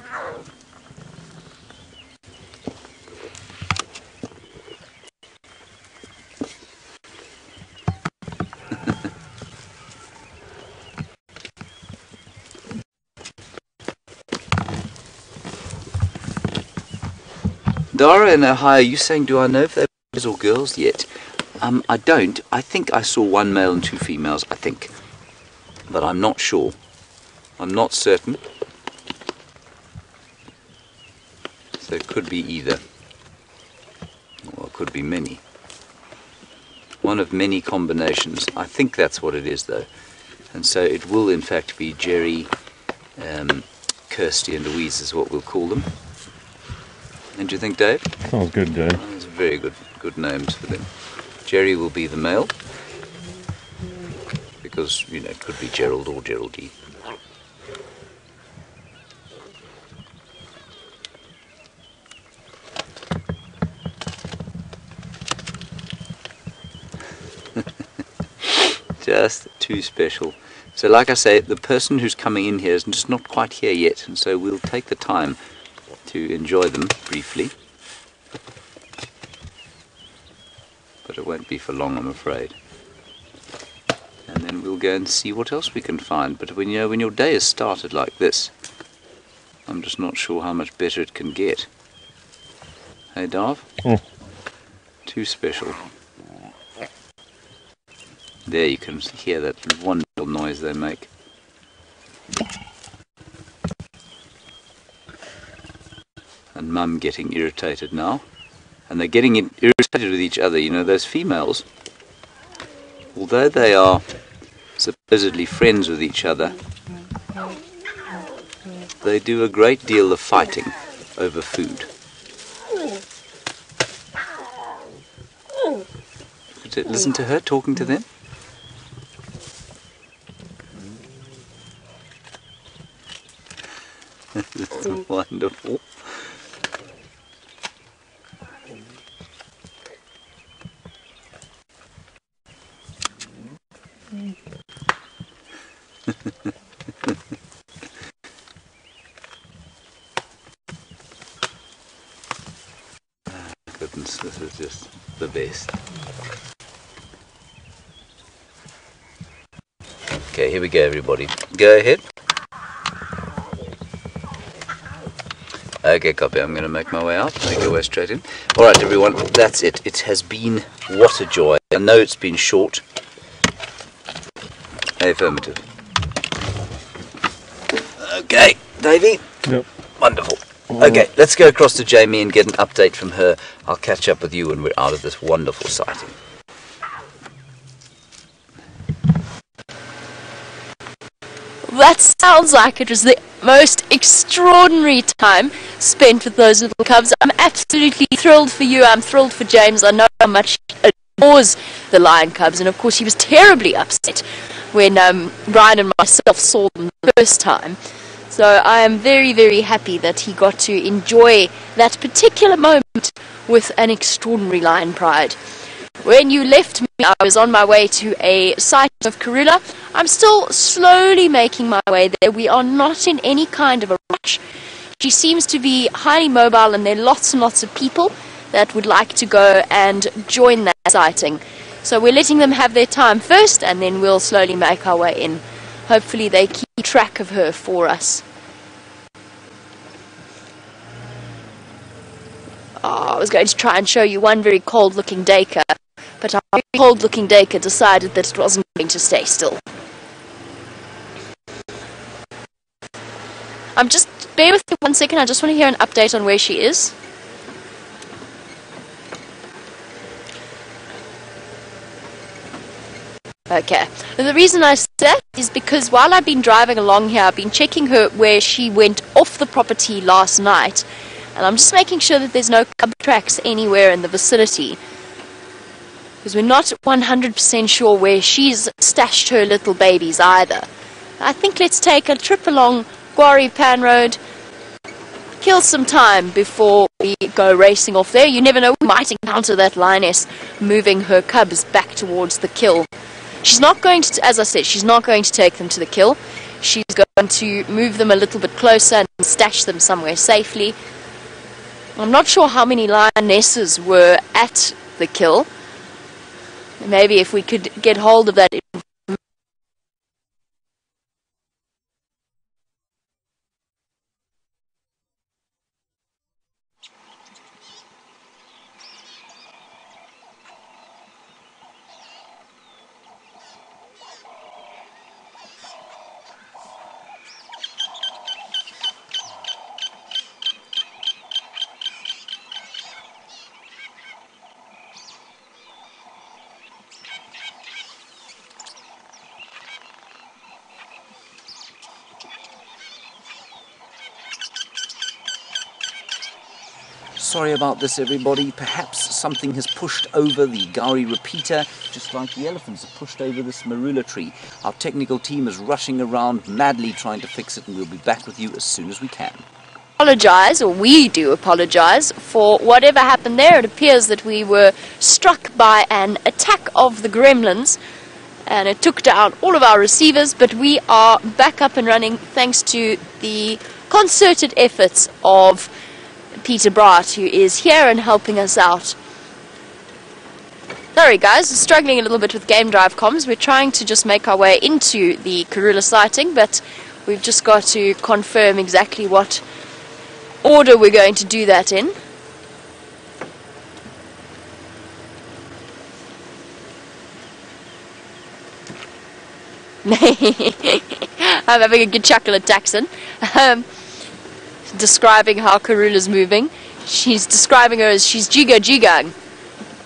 Dara in Ohio, you saying, do I know if they're boys or girls yet? I don't. I think I saw one male and 2 females, I think. But I'm not sure. I'm not certain. So it could be either. Or it could be many. One of many combinations. I think that's what it is, though. And so it will, in fact, be Jerry, Kirsty and Louise is what we'll call them. And do you think, Dave? Sounds good, Dave. Oh, those are very good names for them. Jerry will be the male. Because, you know, it could be Gerald or Geraldine. Just too special. So like I say, the person who's coming in here is just not quite here yet, and so we'll take the time to enjoy them briefly. But it won't be for long, I'm afraid. And then we'll go and see what else we can find. But when, you know, when your day has started like this, I'm just not sure how much better it can get. Hey, Darv? Oh. Too special. There you can hear that wonderful noise they make. And Mum getting irritated now. And they're getting irritated with each other. You know, those females, although they are supposedly friends with each other, they do a great deal of fighting over food. Listen to her talking to them. This is wonderful. Goodness, this is just the best. Okay, here we go, everybody. Go ahead. Okay, copy. I'm going to make my way out. Make your way straight in. All right, everyone. That's it. It has been what a joy. I know it's been short. Affirmative. Okay, Davey. Yep. Wonderful. Okay, let's go across to Jamie and get an update from her. I'll catch up with you when we're out of this wonderful sighting. That sounds like it was the most extraordinary time spent with those little cubs. I'm absolutely thrilled for you. I'm thrilled for James. I know how much he adores the lion cubs, and of course he was terribly upset when Brian and myself saw them the first time. So I am very, very happy that he got to enjoy that particular moment with an extraordinary lion pride. When you left me, I was on my way to a site of Karula. I'm still slowly making my way there. We are not in any kind of a rush. She seems to be highly mobile, and there are lots and lots of people that would like to go and join that sighting. So we're letting them have their time first, and then we'll slowly make our way in. Hopefully they keep track of her for us. I was going to try and show you one very cold-looking dacre, but our very cold-looking dacre decided that it wasn't going to stay still. Bear with me 1 second, I just want to hear an update on where she is. Okay, and the reason I said that is because while I've been driving along here, I've been checking her where she went off the property last night, and I'm just making sure that there's no cub tracks anywhere in the vicinity, because we're not 100% sure where she's stashed her little babies either. I think let's take a trip along Quarry Pan Road, kill some time before we go racing off there. You never know, we might encounter that lioness moving her cubs back towards the kill. She's not going to, as I said, she's not going to take them to the kill. She's going to move them a little bit closer and stash them somewhere safely. I'm not sure how many lionesses were at the kill. Maybe if we could get hold of that information. sorry about this, everybody. Perhaps something has pushed over the Gari repeater, just like the elephants have pushed over this marula tree. Our technical team is rushing around madly trying to fix it, and we'll be back with you as soon as we can. Apologize, or we do apologize, for whatever happened there. It appears that we were struck by an attack of the gremlins, and it took down all of our receivers, but we are back up and running thanks to the concerted efforts of Peter Bright, who is here and helping us out. Sorry guys, we're struggling a little bit with game drive comms. We're trying to just make our way into the Karula sighting, but we've just got to confirm exactly what order we're going to do that in. I'm having a good chuckle at Daxon. Describing how Karula's moving. She's describing her as she's jigang.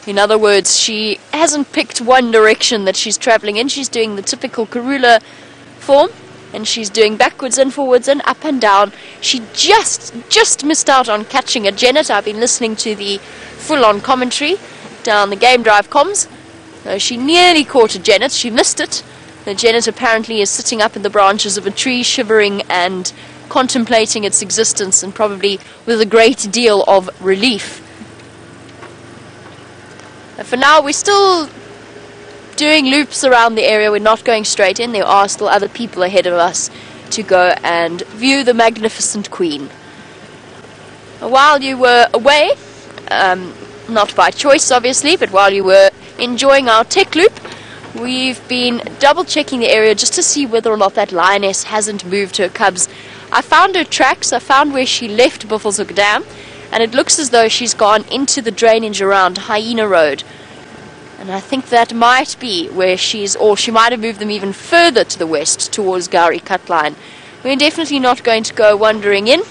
In other words, she hasn't picked one direction that she's travelling in. She's doing the typical Karula form, and she's doing backwards and forwards and up and down. She just missed out on catching a Janet. I've been listening to the full-on commentary down the game drive comms. She nearly caught a Janet. She missed it. The Janet apparently is sitting up in the branches of a tree, shivering and contemplating its existence, and probably with a great deal of relief. For now, we're still doing loops around the area. We're not going straight in. There are still other people ahead of us to go and view the magnificent Queen. While you were away, not by choice obviously, but while you were enjoying our tech loop, we've been double checking the area just to see whether or not that lioness hasn't moved her cubs. I found her tracks. I found where she left Buffelshoek Dam, and it looks as though she's gone into the drainage around Hyena Road. And I think that might be where she's, or she might have moved them even further to the west towards Gari Cutline. We're definitely not going to go wandering in.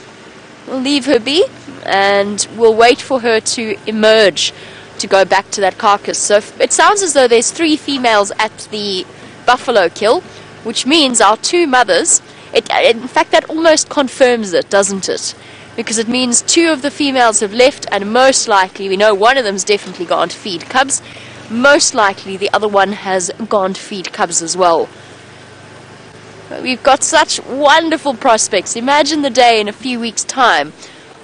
We'll leave her be, and we'll wait for her to emerge to go back to that carcass. So it sounds as though there's 3 females at the buffalo kill, which means our 2 mothers. In fact, that almost confirms it, doesn't it? Because it means 2 of the females have left, and most likely, we know one of them's definitely gone to feed cubs. Most likely the other one has gone to feed cubs as well. We've got such wonderful prospects. Imagine the day in a few weeks' time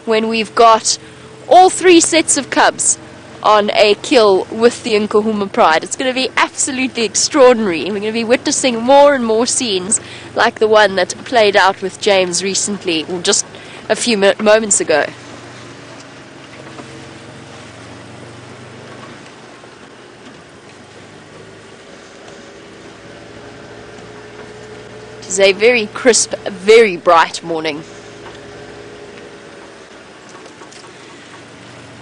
when we've got all 3 sets of cubs on a kill with the Nkuhuma Pride. It's going to be absolutely extraordinary. We're going to be witnessing more and more scenes like the one that played out with James recently, or just a few moments ago. It is a very crisp, very bright morning.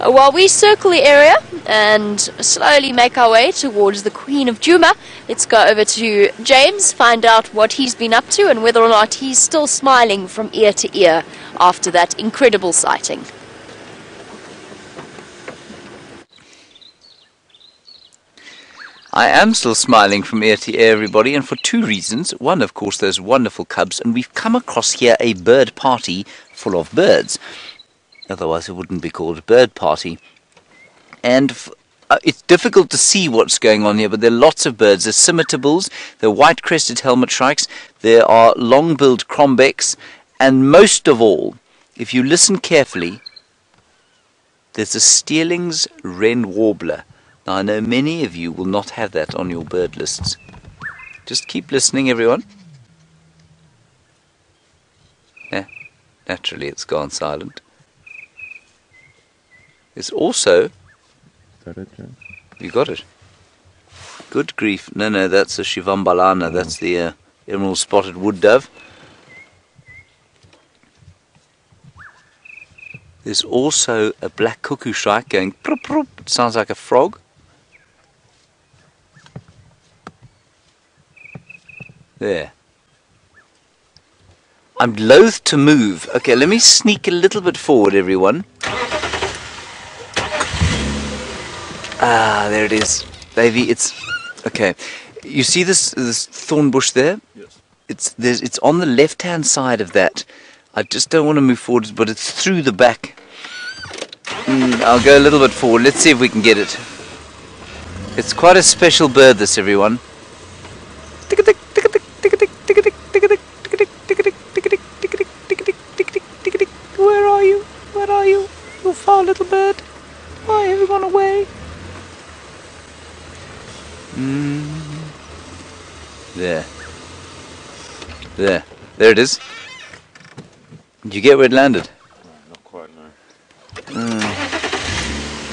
While we circle the area and slowly make our way towards the Queen of Djuma, let's go over to James, find out what he's been up to and whether or not he's still smiling from ear to ear after that incredible sighting. I am still smiling from ear to ear, everybody, and for 2 reasons. One, of course, those wonderful cubs, and we've come across here a bird party full of birds. Otherwise it wouldn't be called a bird party. And it's difficult to see what's going on here, but there are lots of birds. There's scimitar-bulls, there are white-crested helmet shrikes, there are long-billed crombecs, and most of all, if you listen carefully, there's a Steerling's wren warbler. Now I know many of you will not have that on your bird lists. Just keep listening, everyone. Yeah, naturally it's gone silent. There's also... You got it. Good grief. No, that's a Shivambalana. That's the emerald spotted wood dove. There's also a black cuckoo shrike going prop prop. It sounds like a frog. There. I'm loath to move. Okay, let me sneak a little bit forward, everyone. Ah, there it is, baby. It's okay. You see this thorn bush there? Yes. It's on the left-hand side of that. I just don't want to move forward, but it's through the back. I'll go a little bit forward. Let's see if we can get it. It's quite a special bird, this, everyone. Where are you? Where are you? You foul little bird. Why have you gone away? There. There. There it is. Did you get where it landed? Not quite, no.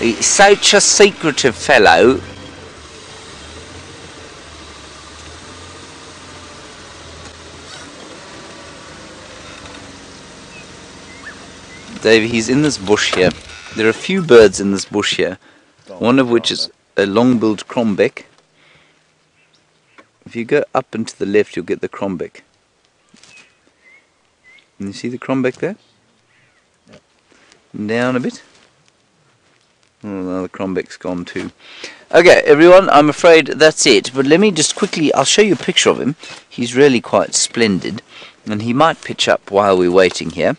He's such a secretive fellow. Dave, he's in this bush here. There are a few birds in this bush here. One of which is a long-billed crombeck. If you go up and to the left, you'll get the crombeck. Can you see the crombeck there? Down a bit. Oh, now the crombeck's gone too. Okay, everyone, I'm afraid that's it. But let me just quickly, I'll show you a picture of him. He's really quite splendid. And he might pitch up while we're waiting here.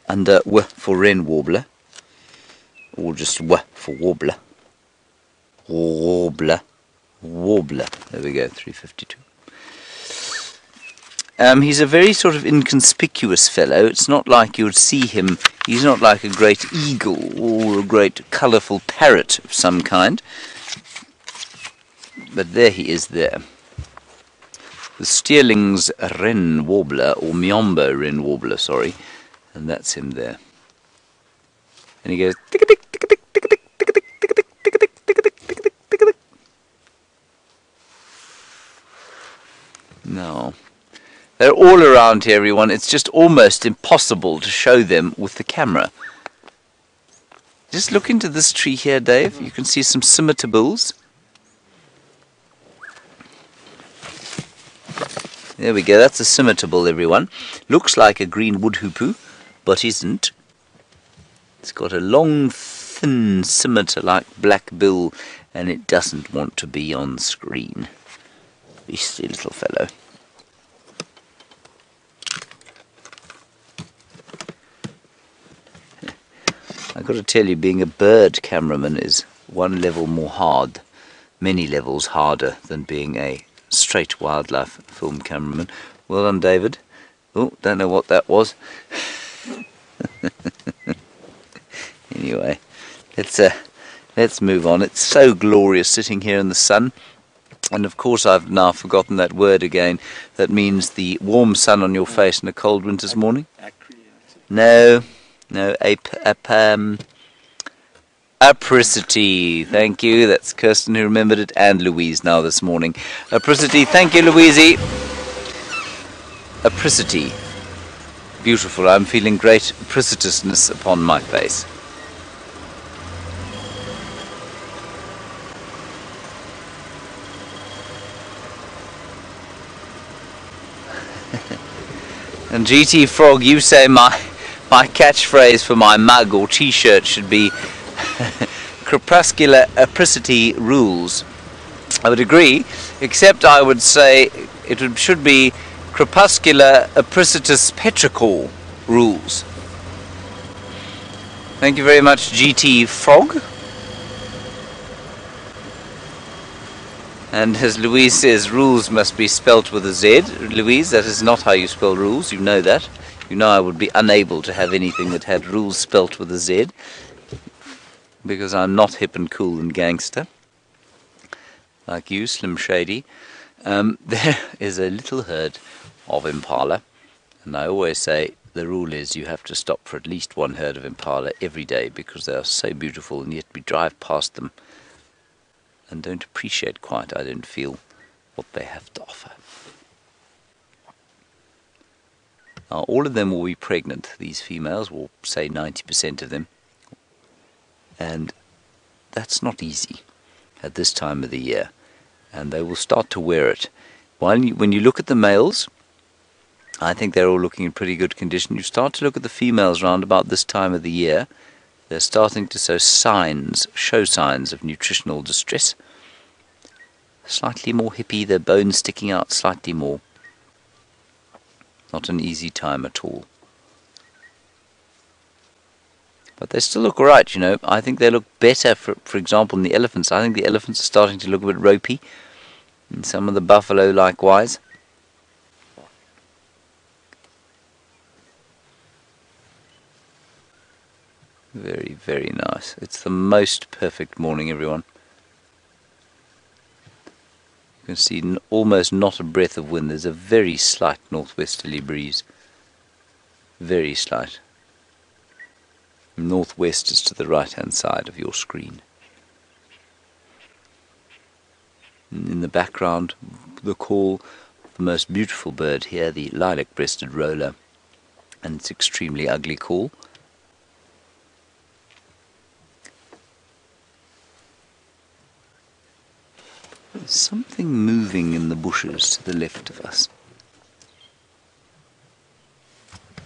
Under W for wren warbler. Or just W for warbler. Warbler. Warbler. There we go, 352. He's a very sort of inconspicuous fellow. It's not like you would see him. He's not like a great eagle or a great colourful parrot of some kind. But there he is there. The Steerling's wren warbler, or Miombo wren warbler, sorry. And that's him there. And he goes tick-a-tick, tick-a-tick, tick-a-tick, tick-a-tick, tick-a-tick, tick-a-tick, tick-a-tick, tick-a-tick, tick-a-tick. No. They're all around here, everyone. It's just almost impossible to show them with the camera. Just look into this tree here, Dave. You can see some scimitar-bills. There we go. That's a scimitar-bill, everyone. Looks like a green woodhoopoo, but isn't. It's got a long, thin scimitar-like black bill, and it doesn't want to be on screen. Beastly little fellow. I've got to tell you, being a bird cameraman is one level more hard, many levels harder than being a straight wildlife film cameraman. Well done, David. Oh, don't know what that was. Anyway, let's move on. It's so glorious sitting here in the sun. And of course I've now forgotten that word again. That means the warm sun on your face in a cold winter's morning. No, apricity. Thank you. That's Kirsten who remembered it, and Louise now this morning. Apricity. Thank you, Louise. Apricity. Beautiful. I'm feeling great precipitousness upon my face. And GT Frog, you say my catchphrase for my mug or t-shirt should be crepuscular apricity rules. I would agree, except I would say it should be crepuscular apricitus petrichor rules. Thank you very much, GT Frog. And as Louise says, rules must be spelt with a Z. Louise, that is not how you spell rules, you know that. You know I would be unable to have anything that had rules spelt with a Z, because I'm not hip and cool and gangster, like you, Slim Shady. There is a little herd of impala, and I always say the rule is you have to stop for at least one herd of impala every day, because they are so beautiful, and yet we drive past them and don't appreciate quite, I don't feel, what they have to offer. Now, all of them will be pregnant, these females, or say 90% of them, and that's not easy at this time of the year, and they will start to wear it. When you look at the males, I think they're all looking in pretty good condition. You start to look at the females round about this time of the year, they're starting to show signs of nutritional distress. Slightly more hippie, their bones sticking out slightly more. Not an easy time at all. But they still look alright, you know. I think they look better, for example, in the elephants. I think the elephants are starting to look a bit ropey. And some of the buffalo likewise. Very, very nice. It's the most perfect morning, everyone. You can see almost not a breath of wind. There's a very slight northwesterly breeze. Very slight. Northwest is to the right hand side of your screen. And in the background, the call of the most beautiful bird here, the lilac-breasted roller, and its extremely ugly call. There's something moving in the bushes to the left of us.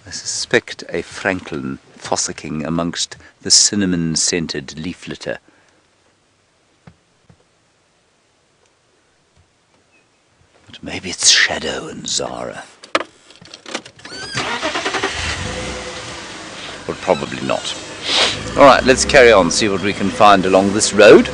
I suspect a francolin fossicking amongst the cinnamon-scented leaf litter. But maybe it's Shadow and Zara. But probably not. Alright, let's carry on, see what we can find along this road.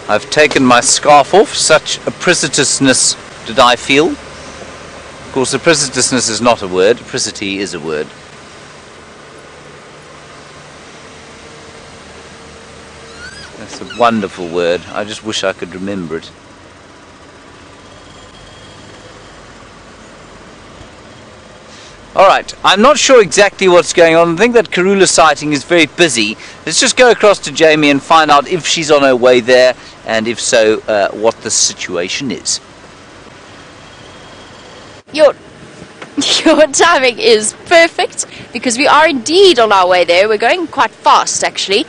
I've taken my scarf off, such oppricitousness did I feel. Of course, oppricitousness is not a word, oppricity is a word. That's a wonderful word, I just wish I could remember it. Alright, I'm not sure exactly what's going on. I think that Karula sighting is very busy. Let's just go across to Jamie and find out if she's on her way there, and if so, what the situation is. Your timing is perfect, because we are indeed on our way there. We're going quite fast, actually,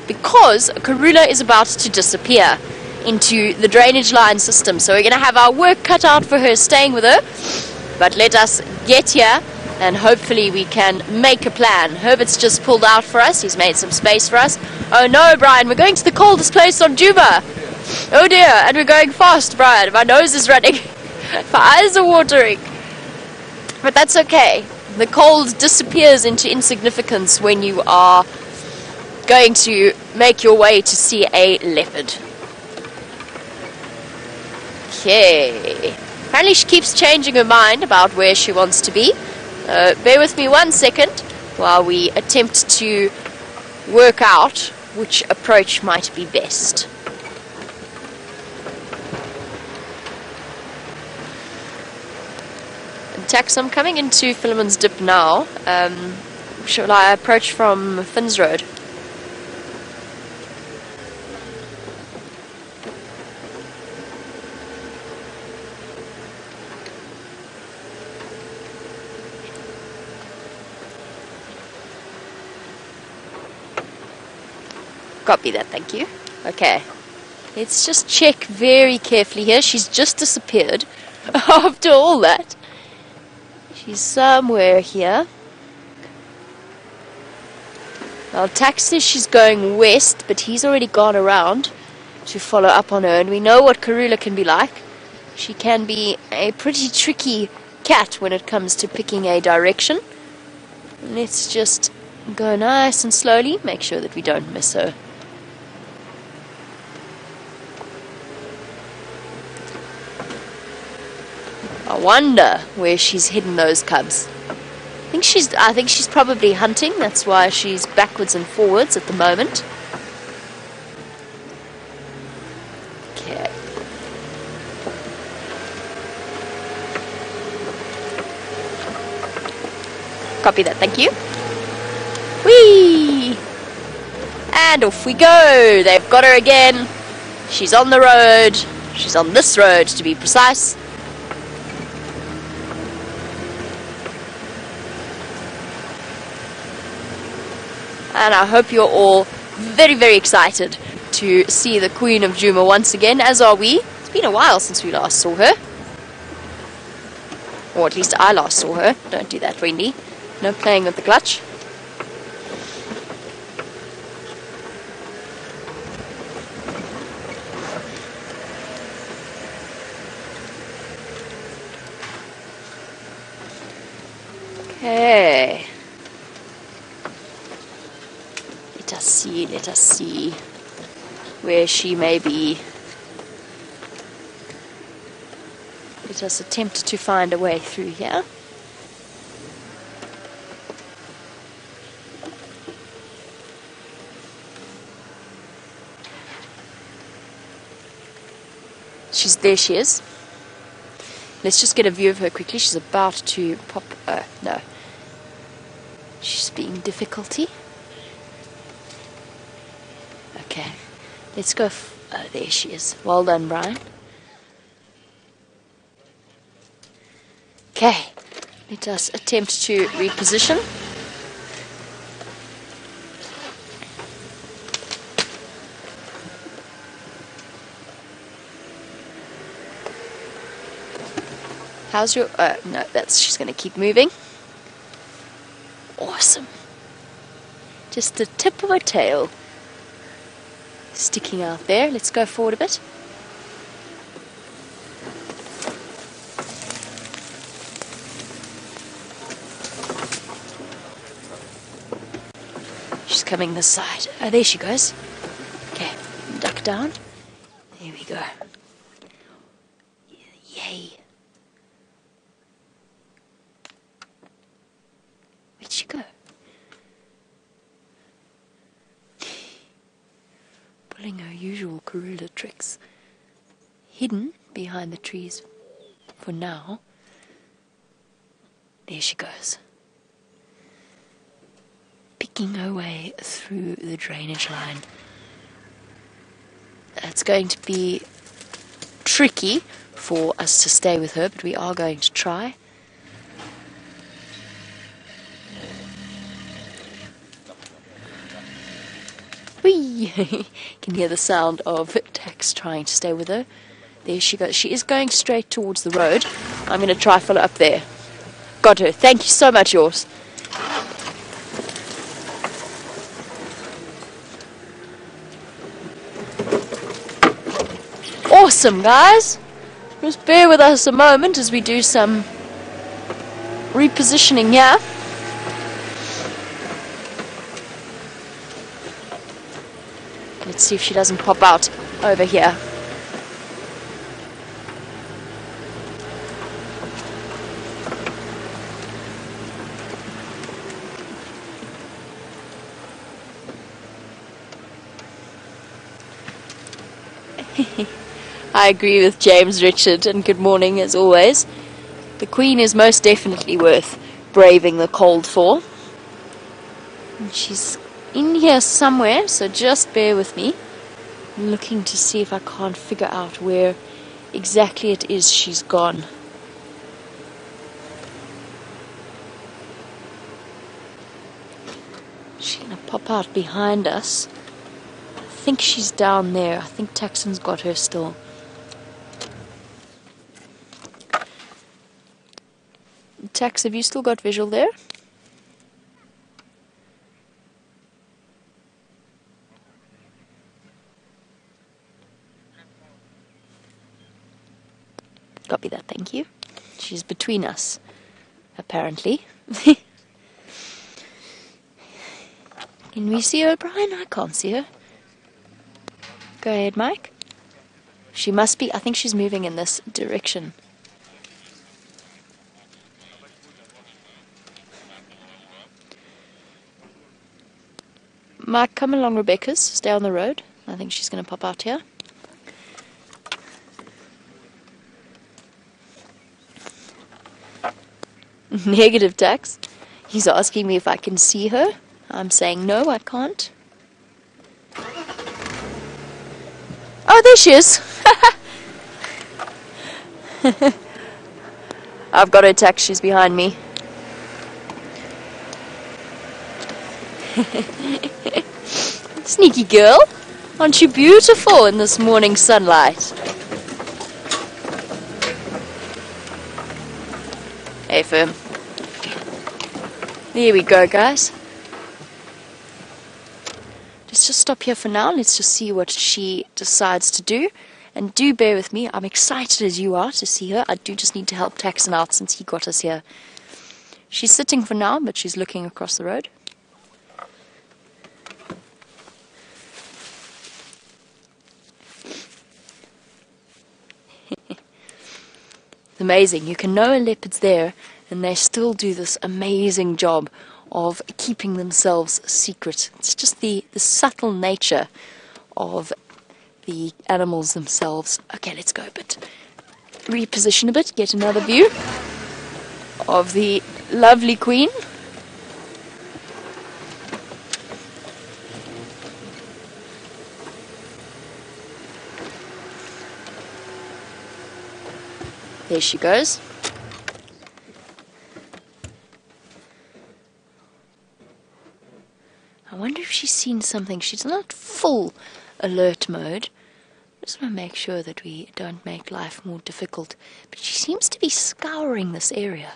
because Karula is about to disappear into the drainage line system. So we're going to have our work cut out for her staying with her. But let us get here, and hopefully we can make a plan. Herbert's just pulled out for us. He's made some space for us. Oh no, Brian, we're going to the coldest place on Djuma. Oh dear, and we're going fast, Brian. My nose is running. My eyes are watering. But that's okay. The cold disappears into insignificance when you are going to make your way to see a leopard. Okay. Apparently she keeps changing her mind about where she wants to be. Bear with me 1 second while we attempt to work out which approach might be best. Tax, I'm coming into Philemon's Dip now. Shall I approach from Finn's Road? Copy that, thank you. Okay. Let's just check very carefully here. She's just disappeared after all that. She's somewhere here. Well, Tax says she's going west, but he's already gone around to follow up on her. And we know what Karula can be like. She can be a pretty tricky cat when it comes to picking a direction. Let's just go nice and slowly, make sure that we don't miss her. I wonder where she's hidden those cubs. I think she's probably hunting. That's why she's backwards and forwards at the moment. Okay. Copy that, thank you. Whee! And off we go. They've got her again. She's on the road. She's on this road, to be precise. And I hope you're all very, very excited to see the Queen of Djuma once again, as are we. It's been a while since we last saw her. Or at least I last saw her. Don't do that, Wendy. No playing with the clutch. Okay. let us see where she may be. Let us attempt to find a way through here. There she is. Let's just get a view of her quickly. She's about to pop. No. She's being difficulty. Okay. Let's go. Oh, there she is. Well done, Brian. Okay. Let us attempt to reposition. How's your... no, she's going to keep moving. Awesome. Just the tip of her tail sticking out there. Let's go forward a bit. She's coming this side. Oh, there she goes. Okay, duck down. There we go. Yay. Where'd she go? Pulling her usual Karula tricks. Hidden behind the trees for now. There she goes. Picking her way through the drainage line. It's going to be tricky for us to stay with her, but we are going to try. Whee! You can hear the sound of Tex trying to stay with her. There she goes. She is going straight towards the road. I'm going to try follow up there. Got her. Thank you so much, yours. Awesome, guys. Just bear with us a moment as we do some repositioning here. Let's see if she doesn't pop out over here. I agree with James Richard, and good morning as always. The Queen is most definitely worth braving the cold for. And she's in here somewhere, so just bear with me. I'm looking to see if I can't figure out where exactly it is she's gone. She's going to pop out behind us. I think she's down there. I think Taxon's got her still. Tax, have you still got visual there? Copy that, thank you. She's between us, apparently. Can we see her, Brian? I can't see her. Go ahead, Mike. She must be, I think she's moving in this direction. Mike, come along Rebecca's. Stay on the road. I think she's going to pop out here. Negative Tax. He's asking me if I can see her. I'm saying no, I can't. Oh, there she is. I've got her, Tax. She's behind me. Sneaky girl. Aren't you beautiful in this morning sunlight? Hey, firm. There we go, guys. Let's just stop here for now. Let's just see what she decides to do. And do bear with me. I'm excited as you are to see her. I do just need to help Taxon out since he got us here. She's sitting for now, but she's looking across the road. amazing. You can know a leopard's there, and they still do this amazing job of keeping themselves secret. It's just the subtle nature of the animals themselves. Okay, let's go a bit. Reposition a bit, get another view of the lovely queen. There she goes. I wonder if she's seen something. She's not full alert mode. Just want to make sure that we don't make life more difficult. But she seems to be scouring this area.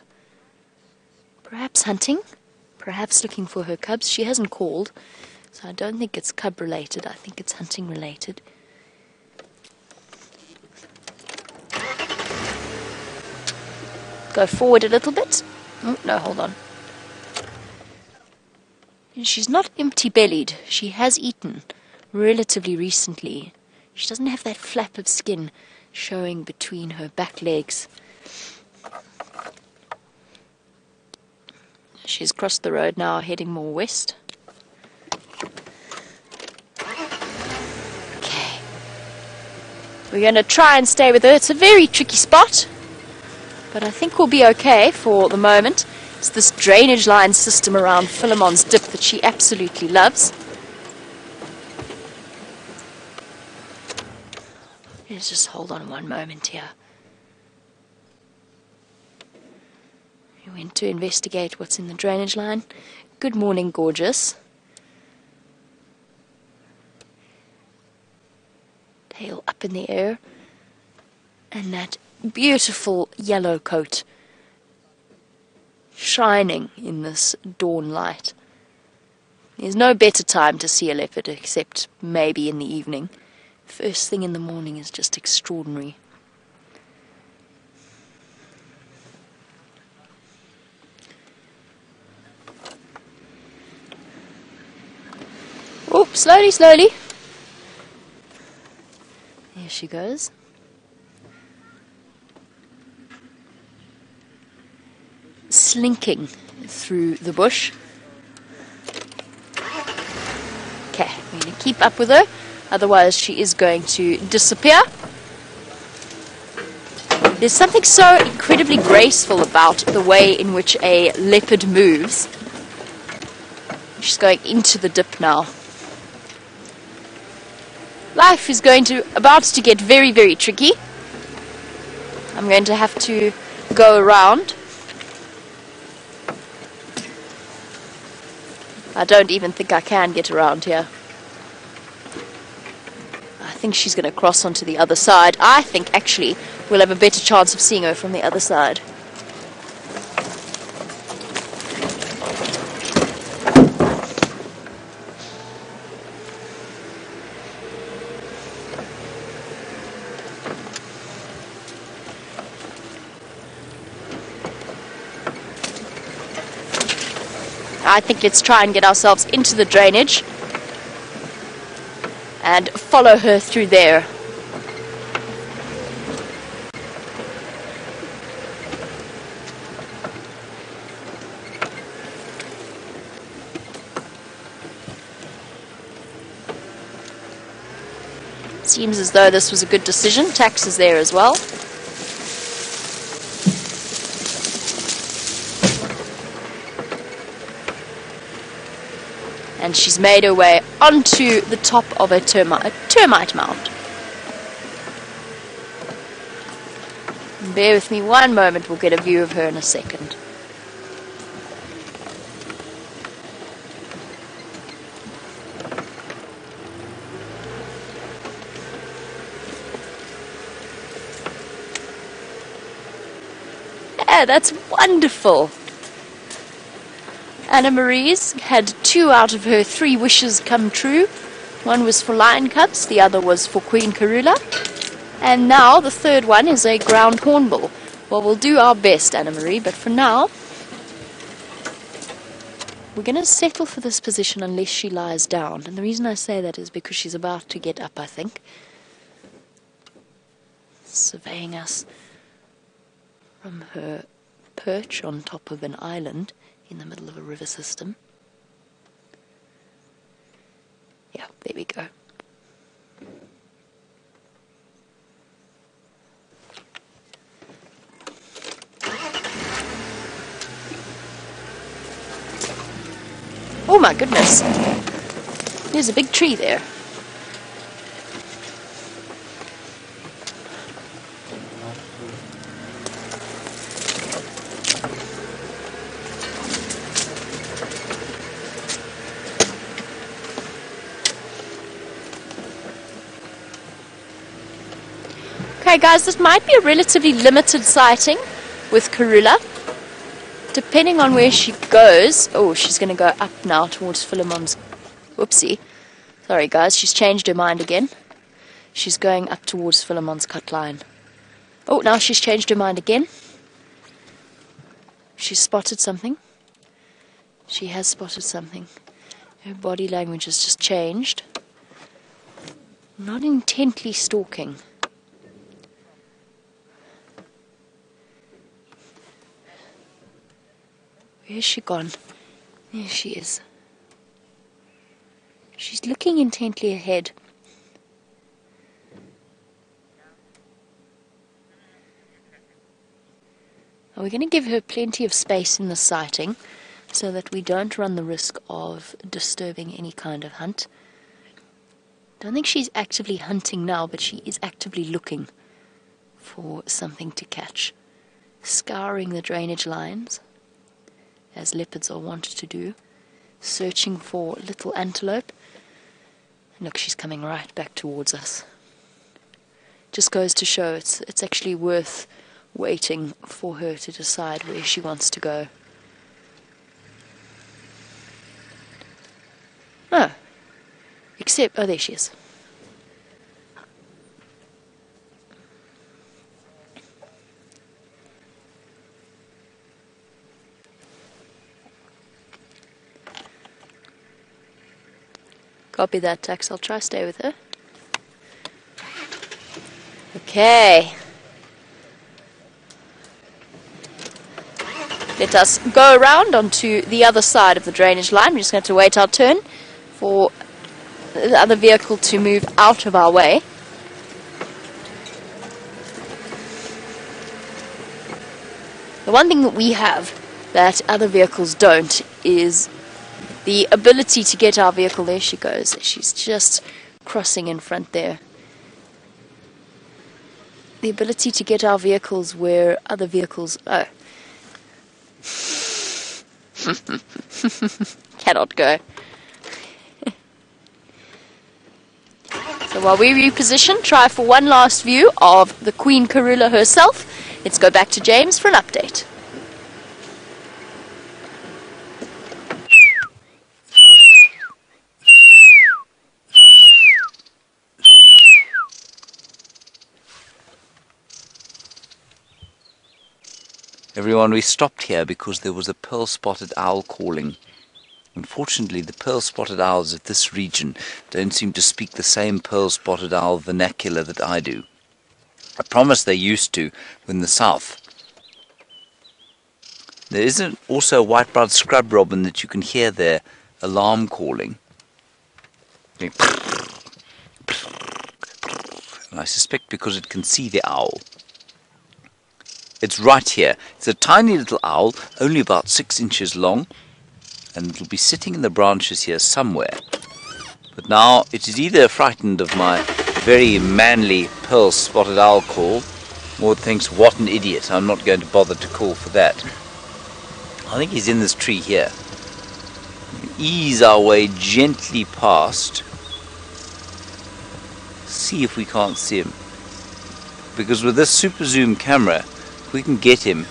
Perhaps hunting. Perhaps looking for her cubs. She hasn't called, so I don't think it's cub related. I think it's hunting related. Go forward a little bit. Oh, no, hold on. She's not empty-bellied. She has eaten relatively recently. She doesn't have that flap of skin showing between her back legs. She's crossed the road now, heading more west. Okay. We're going to try and stay with her. It's a very tricky spot, but I think we'll be okay for the moment. It's this drainage line system around Philemon's Dip that she absolutely loves. Let's just hold on one moment here. We went to investigate what's in the drainage line. Good morning, gorgeous. Tail up in the air. And that beautiful yellow coat shining in this dawn light. There's no better time to see a leopard except maybe in the evening. First thing in the morning is just extraordinary. Oh, slowly, slowly. There she goes. Slinking through the bush. Okay, we're going to keep up with her, otherwise she is going to disappear. There's something so incredibly graceful about the way in which a leopard moves. She's going into the dip now. Life is about to get very, very tricky. I'm going to have to go around. I don't even think I can get around here. I think she's going to cross onto the other side. I think actually we'll have a better chance of seeing her from the other side. I think let's try and get ourselves into the drainage and follow her through there. Seems as though this was a good decision. Tax is there as well. And she's made her way onto the top of a termite mound. Bear with me one moment, we'll get a view of her in a second. Yeah, that's wonderful. Anna Marie's had 2 out of her 3 wishes come true. One was for lion cubs, the other was for Queen Karula. And now the third one is a ground hornbill. Well, we'll do our best, Anna Marie, but for now, we're going to settle for this position unless she lies down. And the reason I say that is because she's about to get up, I think. Surveying us. from her perch on top of an island in the middle of a river system. Yeah, there we go. Oh my goodness, there's a big tree there. Okay guys, this might be a relatively limited sighting with Karula. Depending on where she goes. Oh, she's going to go up now towards Philemon's. Whoopsie. Sorry guys, she's changed her mind again. She's going up towards Philemon's cut line. Oh, now she's changed her mind again. She's spotted something. She has spotted something. Her body language has just changed. Not intently stalking. Where's she gone? There she is. She's looking intently ahead. Now we're going to give her plenty of space in the sighting so that we don't run the risk of disturbing any kind of hunt. Don't think she's actively hunting now, but she is actively looking for something to catch. Scouring the drainage lines, as leopards are wont to do, searching for little antelope. Look, she's coming right back towards us. Just goes to show it's actually worth waiting for her to decide where she wants to go. Oh, except, oh, there she is. Copy that, Tax. I'll try to stay with her. Okay. Let us go around onto the other side of the drainage line. We're just going to wait our turn for the other vehicle to move out of our way. The one thing that we have that other vehicles don't is the ability to get our vehicle. There she goes. She's just crossing in front there. The ability to get our vehicles where other vehicles... Oh. Cannot go. So while we reposition, try for one last view of the Queen Karula herself. Let's go back to James for an update. Everyone, we stopped here because there was a pearl-spotted owl calling. Unfortunately, the pearl-spotted owls of this region don't seem to speak the same pearl-spotted owl vernacular that I do. I promise they used to in the south. There is also a white-browed scrub robin that you can hear their alarm calling. And I suspect because it can see the owl. It's right here. It's a tiny little owl, only about 6 inches long, and it'll be sitting in the branches here somewhere. But now it is either frightened of my very manly pearl-spotted owl call, or it thinks, what an idiot, I'm not going to bother to call for that. I think he's in this tree here. We can ease our way gently past, see if we can't see him. Because with this super zoom camera, if we can get him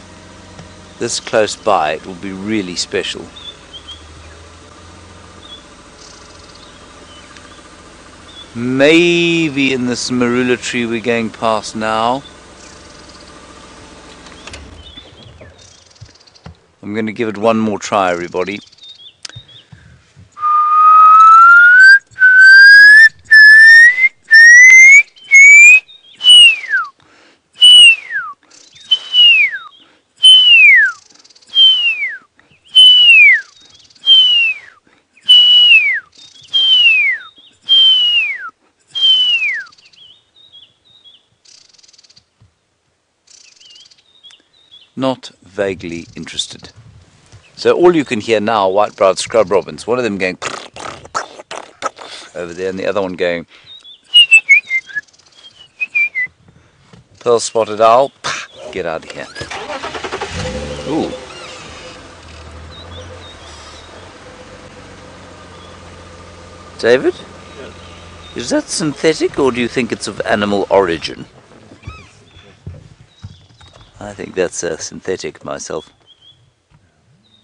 this close by, it will be really special. Maybe in this marula tree we're going past now. I'm going to give it one more try, everybody. not vaguely interested. So all you can hear now, white-browed scrub robins, one of them going over there and the other one going. Pearl-spotted owl, get out of here. Ooh. David? Is that synthetic or do you think it's of animal origin? I think that's synthetic myself.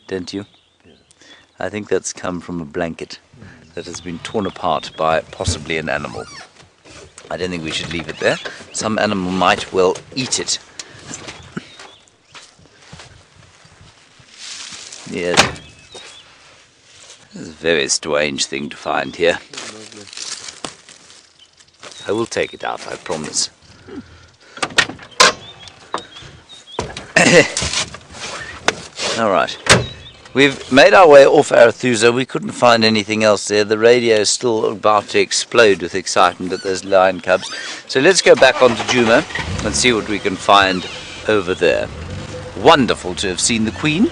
Don't you? I think that's come from a blanket that has been torn apart by possibly an animal. I don't think we should leave it there. Some animal might well eat it. Yes. It's a very strange thing to find here. I will take it out, I promise. Alright. We've made our way off Arathusa. We couldn't find anything else there. The radio is still about to explode with excitement at those lion cubs. So let's go back onto Djuma and see what we can find over there. Wonderful to have seen the Queen.